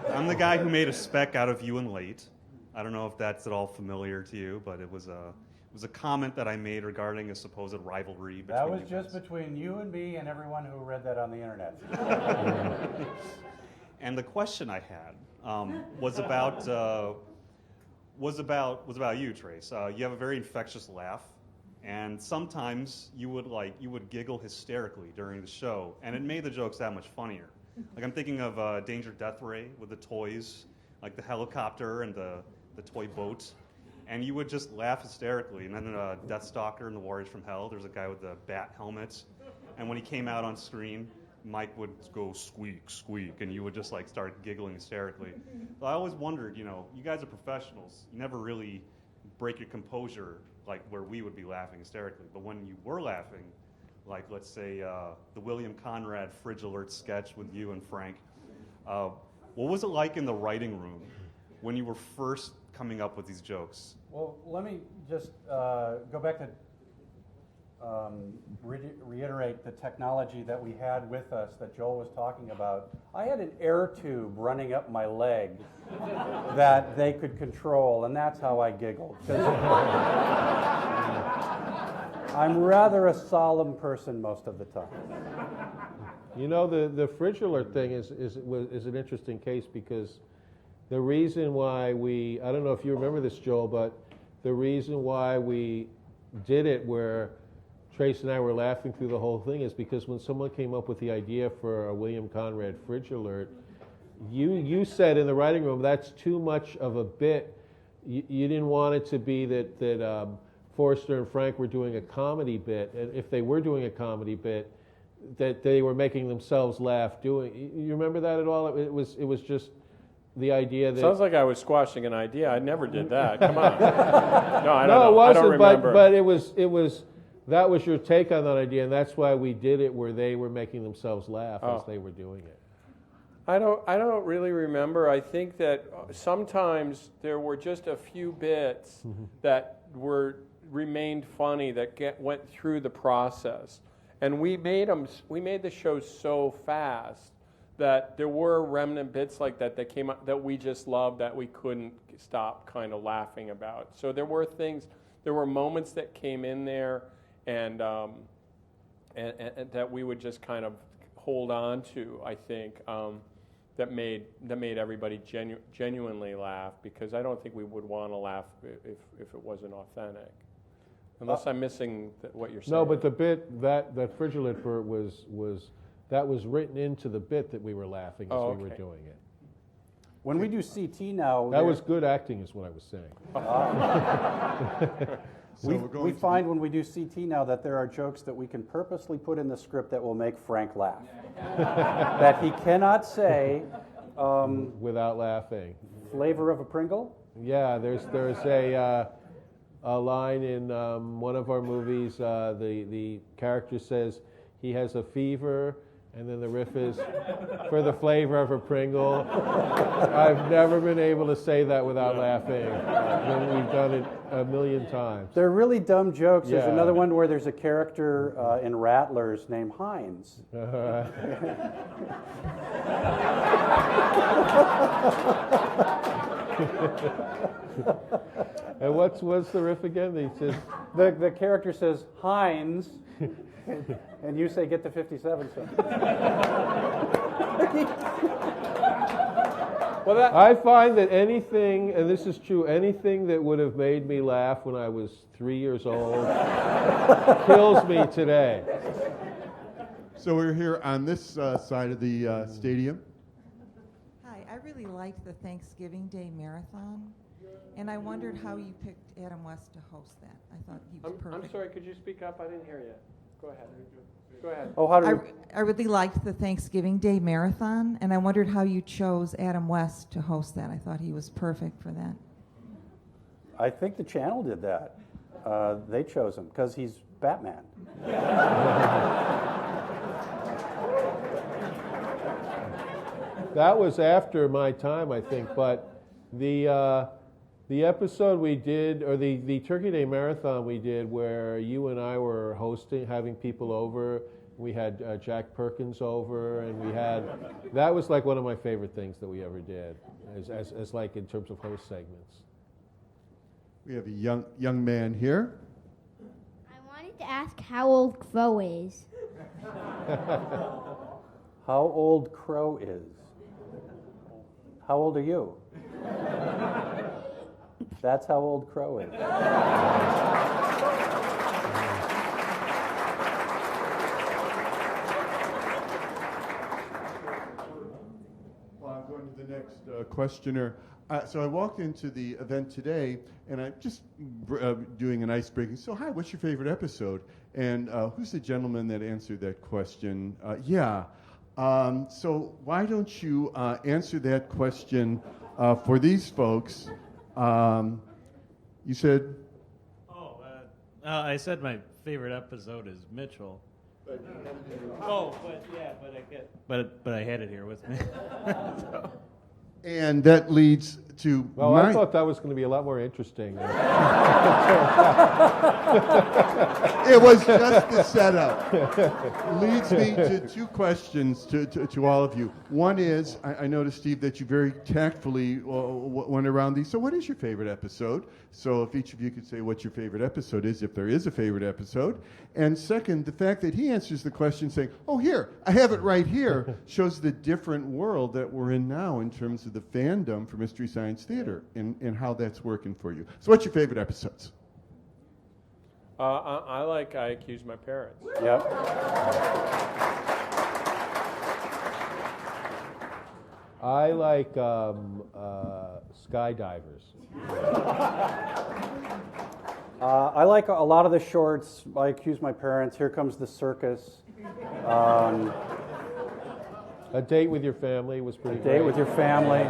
you? I'm the guy who made a spec out of you and late. I don't know if that's at all familiar to you, but it was a comment that I made regarding a supposed rivalry between That was you just guys. between you and me and everyone who read that on the internet. And the question I had was about you, Trace. You have a very infectious laugh, and sometimes you would giggle hysterically during the show, and it made the jokes that much funnier. Like I'm thinking of Danger Death Ray with the toys, like the helicopter and the toy boat, and you would just laugh hysterically. And then Deathstalker and the Warriors from Hell, there's a guy with the bat helmet, and when he came out on screen, Mike would go squeak, squeak, and you would just like start giggling hysterically. So I always wondered, you guys are professionals. You never really break your composure like where we would be laughing hysterically. But when you were laughing, like let's say the William Conrad Fridge Alert sketch with you and Frank, what was it like in the writing room when you were first coming up with these jokes? Well, let me just go back to reiterate the technology that we had with us that Joel was talking about. I had an air tube running up my leg that they could control, and that's how I giggled. I'm rather a solemn person most of the time. The Fridge Alert thing is an interesting case because the reason why I don't know if you remember this, Joel, but the reason why we did it where Trace and I were laughing through the whole thing is because when someone came up with the idea for a William Conrad Fridge Alert, you said in the writing room, that's too much of a bit. You didn't want it to be that Forrester and Frank were doing a comedy bit, and if they were doing a comedy bit, that they were making themselves laugh doing. You remember that at all? It was just the idea that sounds like I was squashing an idea. I never did that. Come on. No, I don't no, know. it wasn't. I don't remember. But it was. That was your take on that idea, and that's why we did it where they were making themselves laugh as they were doing it. I don't really remember. I think that sometimes there were just a few bits that remained funny that went through the process, and we made the show so fast that there were remnant bits like that came up that we just loved that we couldn't stop kind of laughing about. So there were moments that came in there. And that we would just kind of hold on to, I think, that made everybody genuinely laugh, because I don't think we would want to laugh if it wasn't authentic, unless I'm missing what you're saying. No, but the bit that Fridge Alert was written into the bit that we were laughing as we were doing it. When we do CT now, that was good acting, is what I was saying. We find when we do CT now that there are jokes that we can purposely put in the script that will make Frank laugh. That he cannot say without laughing. Flavor of a Pringle? Yeah, there's a line in one of our movies. The character says he has a fever, and then the riff is for the flavor of a Pringle. I've never been able to say that without laughing. When we've done it a million times. They're really dumb jokes. There's another one where there's a character in Rattlers named Heinz. And what's the riff again? He says the character says Heinz. And you say, get the 57 cents. Well, I find that anything, and this is true, anything that would have made me laugh when I was 3 years old kills me today. So we're here on this side of the stadium. Hi, I really liked the Thanksgiving Day Marathon, and I wondered how you picked Adam West to host that. I thought he was perfect. I'm sorry, could you speak up? I didn't hear you. Go ahead. Go ahead. Oh, I really liked the Thanksgiving Day Marathon, and I wondered how you chose Adam West to host that. I thought he was perfect for that. I think the channel did that. They chose him because he's Batman. That was after my time, I think, but the episode we did, or the Turkey Day Marathon we did, where you and I were hosting, having people over, we had Jack Perkins over, and that was like one of my favorite things that we ever did, as like in terms of host segments. We have a young man here. I wanted to ask how old Crow is. How old Crow is? How old are you? That's how old Crow is. Well, I'm going to the next questioner. So I walked into the event today, and I'm just doing an icebreaking. So, hi, what's your favorite episode? And who's the gentleman that answered that question? So why don't you answer that question for these folks? You said? I said my favorite episode is Mitchell. But I had it here with me. So. And that leads to I thought that was going to be a lot more interesting. It was just the setup. Leads me to two questions to all of you. One is, I noticed, Steve, that you very tactfully went around these. So what is your favorite episode? So if each of you could say what your favorite episode is, if there is a favorite episode. And second, the fact that he answers the question saying, oh, here, I have it right here, shows the different world that we're in now in terms of the fandom for Mystery Science Theater and how that's working for you. So what's your favorite episodes? I Accuse My Parents. Yep. I like Skydivers. I like a lot of the shorts. I Accuse My Parents. Here Comes the Circus. A Date with Your Family was pretty great. Date with Your Family.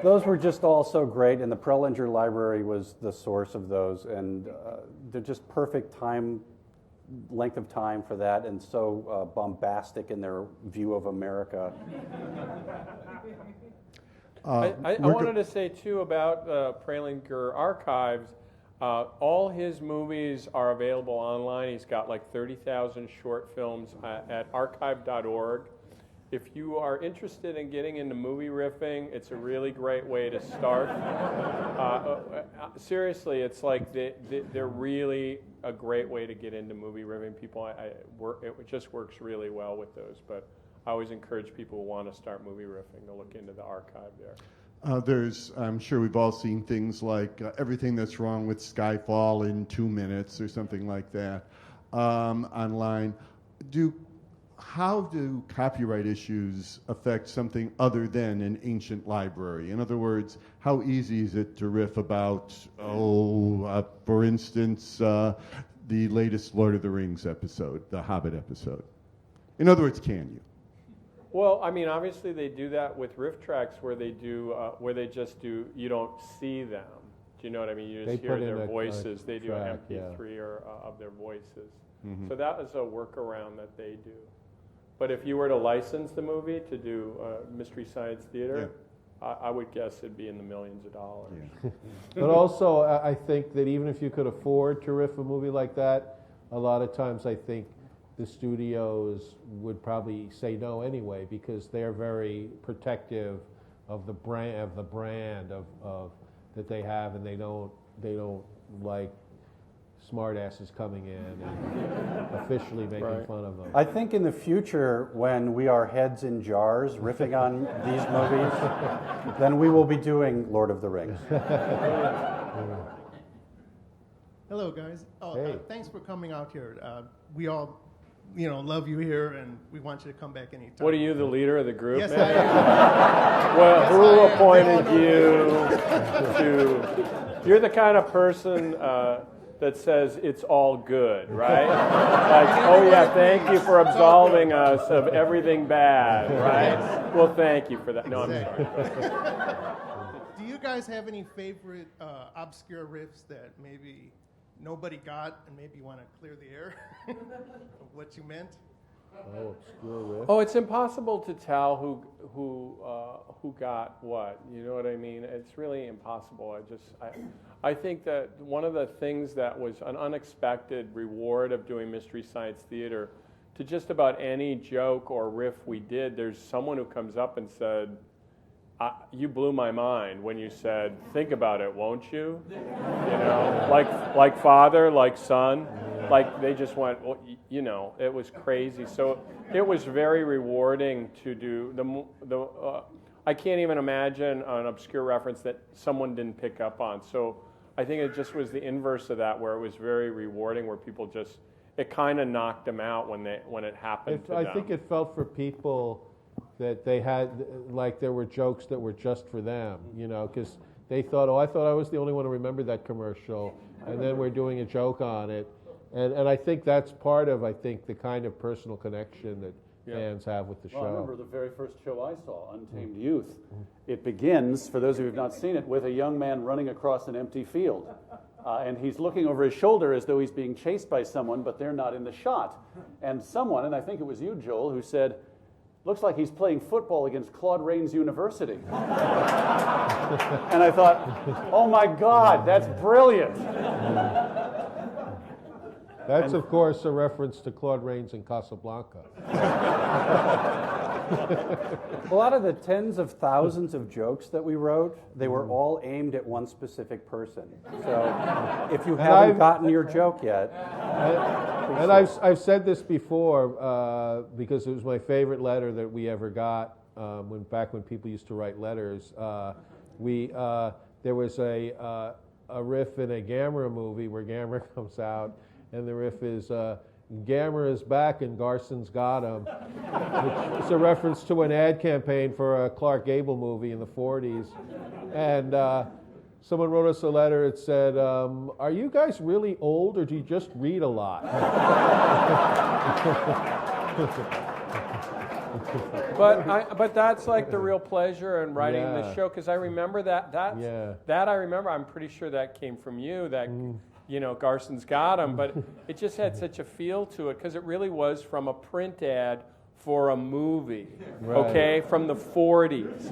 Those were just all so great, and the Prelinger Library was the source of those, and they're just perfect length of time for that, and so bombastic in their view of America. I wanted to say, too, about Prelinger Archives. All his movies are available online. He's got like 30,000 short films at archive.org. If you are interested in getting into movie riffing, it's a really great way to start. Seriously, it's like they're really a great way to get into movie riffing. It just works really well with those. But I always encourage people who want to start movie riffing to look into the archive there. I'm sure we've all seen things like Everything That's Wrong with Skyfall in 2 minutes or something like that online. How do copyright issues affect something other than an ancient library? In other words, how easy is it to riff about, for instance, the latest Lord of the Rings episode, the Hobbit episode? In other words, can you? Well, I mean, obviously they do that with riff tracks where they just do, you don't see them. Do you know what I mean? You just hear their voices. They do an MP3 of their voices. Mm-hmm. So that is a workaround that they do. But if you were to license the movie to do Mystery Science Theater, I would guess it'd be in the millions of dollars. Yeah. But also, I think that even if you could afford to riff a movie like that, a lot of times I think the studios would probably say no anyway because they're very protective of the brand of that they have, and they don't like smartasses coming in and officially making fun of them. I think in the future, when we are heads in jars riffing on these movies, then we will be doing Lord of the Rings. Hello, guys. Hey. Thanks for coming out here. We all, love you here, and we want you to come back anytime. What are you, the leader of the group? Yes, man? I am. Well, Yes, who I am. appointed They you to? You're the kind of person that says it's all good, right? Thank you for absolving us of everything bad, right? Well, thank you for that. No, I'm sorry. Do you guys have any favorite obscure riffs that maybe nobody got, and maybe you want to clear the air of what you meant? Oh, obscure riff. Oh, it's impossible to tell who got what. You know what I mean? It's really impossible. I think that one of the things that was an unexpected reward of doing Mystery Science Theater, to just about any joke or riff we did, there's someone who comes up and said, "You blew my mind when you said, think about it, won't you?" You know, like father, like son. Like they just went, well, you know, it was crazy. So it was very rewarding to do I can't even imagine an obscure reference that someone didn't pick up on. So I think it just was the inverse of that, where it was very rewarding, where people just, it kind of knocked them out when it happened to them. I think it felt for people that they had, like there were jokes that were just for them, you know, because they thought, I thought I was the only one who remembered that commercial, and then we're doing a joke on it. And I think that's part of, the kind of personal connection that fans have with the show. I remember the very first show I saw, Untamed Youth. It begins, for those of you who have not seen it, with a young man running across an empty field. And he's looking over his shoulder as though he's being chased by someone, but they're not in the shot. And someone, and I think it was you, Joel, who said, "Looks like he's playing football against Claude Rains University." And I thought, oh my God, that's brilliant. That's, of course, a reference to Claude Rains in Casablanca. A lot of the tens of thousands of jokes that we wrote, they were all aimed at one specific person. So if you haven't gotten your joke yet. And I've said this before because it was my favorite letter that we ever got back when people used to write letters. There was a riff in a Gamera movie where Gamera comes out, and the riff is Gamera is back and Garson's got him, which is a reference to an ad campaign for a Clark Gable movie in the 40s. And someone wrote us a letter that said, "Are you guys really old, or do you just read a lot?" But that's like the real pleasure in writing the show, because I remember that I remember. I'm pretty sure that came from you. That you know, Garson's got him, but it just had such a feel to it because it really was from a print ad for a movie, okay, from the 40s.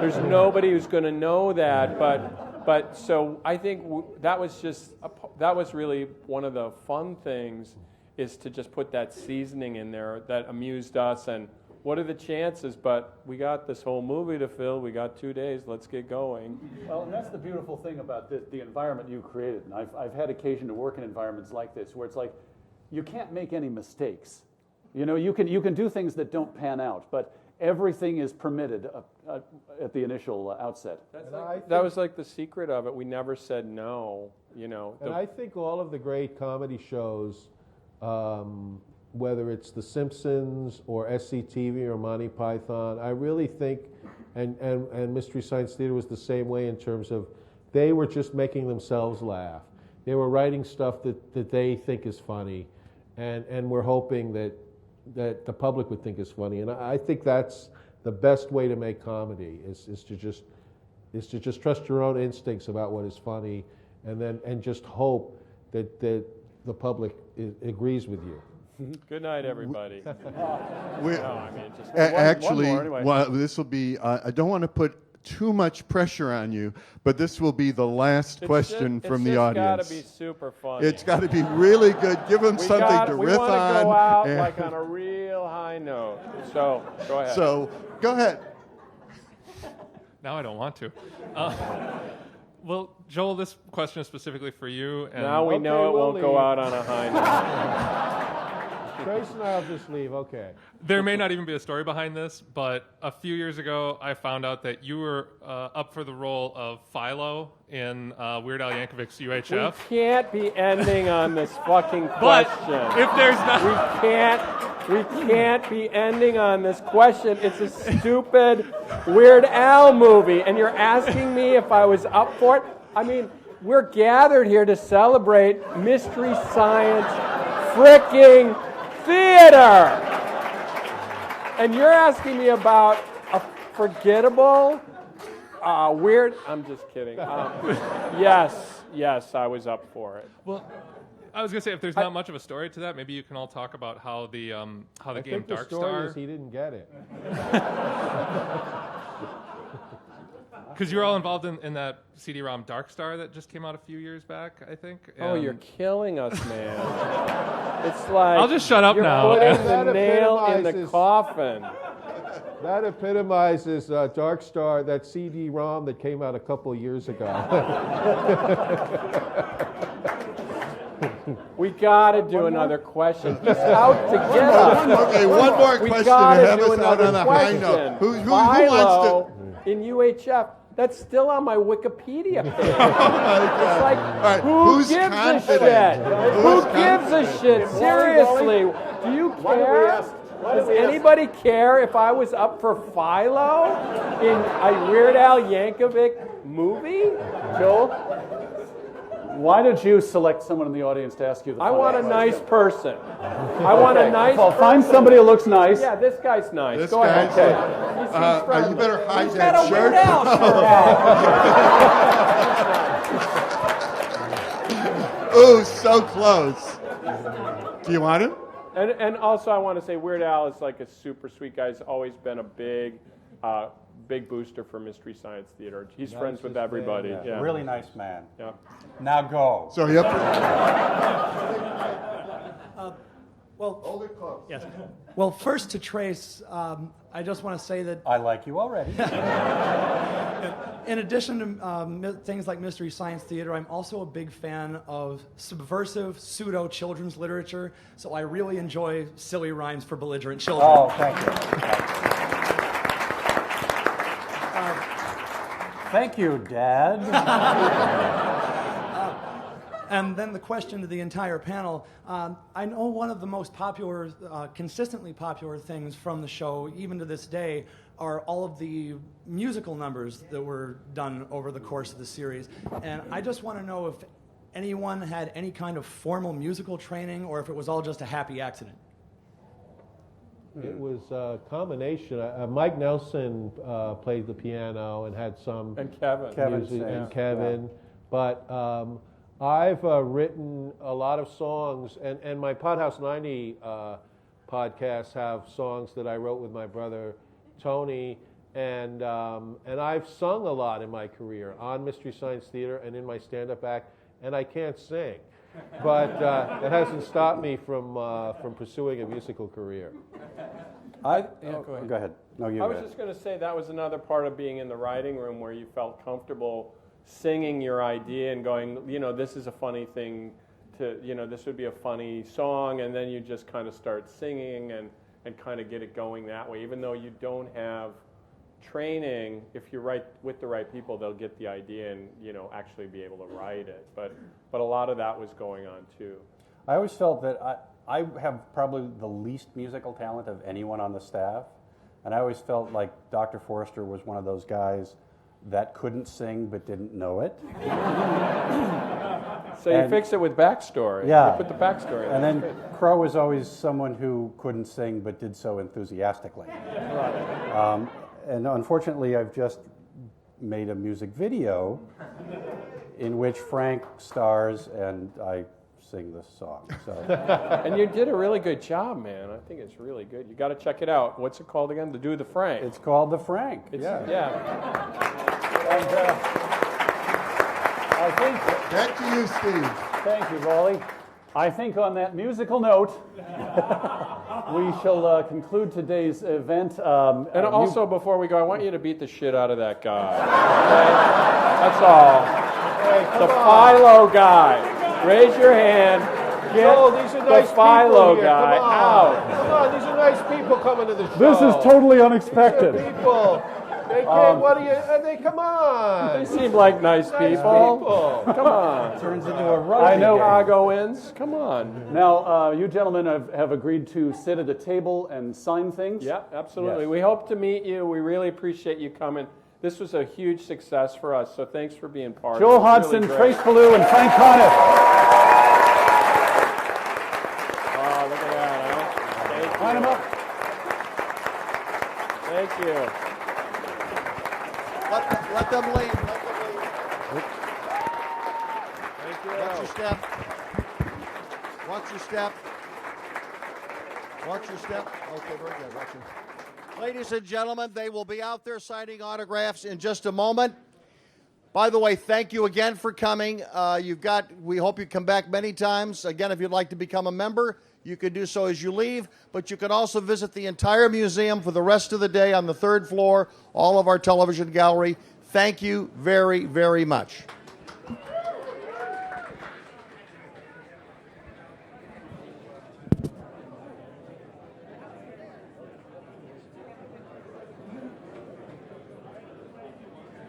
There's nobody who's going to know that, but so I think that was really one of the fun things, is to just put that seasoning in there that amused us. And what are the chances? But we got this whole movie to fill. We got 2 days. Let's get going. Well, and that's the beautiful thing about the environment you created. And I've had occasion to work in environments like this, where it's like you can't make any mistakes. You know, you can do things that don't pan out, but everything is permitted at the initial outset. That was like the secret of it. We never said no. You know. And I think all of the great comedy shows, whether it's The Simpsons or SCTV or Monty Python, I really think, and Mystery Science Theater was the same way in terms of they were just making themselves laugh. They were writing stuff that they think is funny, and we're hoping that the public would think is funny. And I think that's the best way to make comedy is to just trust your own instincts about what is funny, and just hope that the public agrees with you. Good night, everybody. Actually, one more anyway. This will be, I don't want to put too much pressure on you, but this will be the last question from the audience. It's got to be super funny. It's got to be really good. Give them something to riff on. We want to go out like on a real high note. So, go ahead. So, go ahead. Now I don't want to. Well, Joel, this question is specifically for you. And now we know it won't go out on a high note. Trace and I'll just leave, okay. There may not even be a story behind this, but a few years ago, I found out that you were up for the role of Philo in Weird Al Yankovic's UHF. We can't be ending on this fucking question. But if there's not... We can't be ending on this question. It's a stupid Weird Al movie, and you're asking me if I was up for it? I mean, we're gathered here to celebrate Mystery Science fricking Theater, and you're asking me about a forgettable, weird. I'm just kidding. Yes, yes, I was up for it. Well, I was gonna say if there's not much of a story to that, maybe you can all talk about how the I game think the Dark story Star. is he didn't get it. Because you're all involved in that CD-ROM Dark Star that just came out a few years back, I think. Oh, and- you're killing us, man. It's like I'll just shut up you're now. putting That the nail in the epitomizes- coffin. That epitomizes Dark Star, that CD-ROM that came out a couple of years ago. We gotta do another question. He's out to get us. Okay, one more We question gotta to have do us out another on a high question. note. Who wants Philo in UHF? That's still on my Wikipedia page. It's like, right, who who's gives a confident? shit? Who's Who gives a shit? Wally, Seriously, do you Why don't we care? ask- why Does don't we ask- anybody care if I was up for Philo in a Weird Al Yankovic movie? Joel? Why did you select someone in the audience to ask you the I final want a question? nice person. I want a nice Well, find person. somebody who looks nice. Yeah, this guy's nice. This Go ahead. guy's Okay. you better hide He's that got a shirt. Weird Al shirt on. Ooh, so close. Do you want him? And also I want to say Weird Al is like a super sweet guy. He's always been a big booster for Mystery Science Theater. He's friends with everybody. Yeah. Yeah. Really nice man. Yeah. Now go. So yep. Well, Hold it close. yes. Well, first to Trace, I just want to say that I like you already. in addition to things like Mystery Science Theater, I'm also a big fan of subversive pseudo-children's literature, so I really enjoy silly rhymes for belligerent children. Oh, thank you. Thank you, Dad. And then the question to the entire panel. I know one of the most popular, consistently popular things from the show, even to this day, are all of the musical numbers that were done over the course of the series. And I just want to know if anyone had any kind of formal musical training or if it was all just a happy accident. It was a combination. Mike Nelson played the piano and had some And Kevin. music, and Kevin. But I've written a lot of songs, and my Podhouse 90 podcasts have songs that I wrote with my brother Tony, and I've sung a lot in my career on Mystery Science Theater and in my stand-up act, and I can't sing. But it hasn't stopped me from pursuing a musical career. Go ahead. No, you I go was ahead. just going to say that was another part of being in the writing room where you felt comfortable singing your idea and going, this is a funny thing this would be a funny song, and then you just kind of start singing and kind of get it going that way. Even though you don't have training, if you're right with the right people, they'll get the idea and actually be able to write it. But a lot of that was going on too. I always felt that I have probably the least musical talent of anyone on the staff, and I always felt like Dr. Forrester was one of those guys that couldn't sing but didn't know it. So you fix it with backstory. Yeah. You put the backstory in. And That's then great. Crow was always someone who couldn't sing but did so enthusiastically. And unfortunately, I've just made a music video in which Frank stars and I sing this song. So. And you did a really good job, man. I think it's really good. You got to check it out. What's it called again? The Do the Frank. It's called The Frank. Yeah. And I think. Back to you, Steve. Thank you, Wally. I think on that musical note, we shall conclude today's event. And also, before we go, I want you to beat the shit out of that guy. Okay? That's all. The Philo guy. Raise your hand. Get These are the nice Philo people here. guy Come on. out. Come on, these are nice people coming to the show. This is totally unexpected. These are people. They came, what do you, come on. They seem like nice people. Come on. Turns into a I rugby know. game. Chicagoans. Come on. Now, you gentlemen have agreed to sit at a table and sign things. Yeah, absolutely. Yes. We hope to meet you. We really appreciate you coming. This was a huge success for us, so thanks for being part of it. Joel It was Hodson, really Trace great. Ballou, and Frank Conniff. Oh, look at that, huh? Thank Line you. them up. Thank you. Let them leave. Watch your step. Watch your step. Watch your step. Okay, very good. Watch your... Ladies and gentlemen, they will be out there signing autographs in just a moment. By the way, thank you again for coming. We hope you come back many times. Again, if you'd like to become a member, you can do so as you leave, but you can also visit the entire museum for the rest of the day on the third floor, all of our television gallery. Thank you very, very much.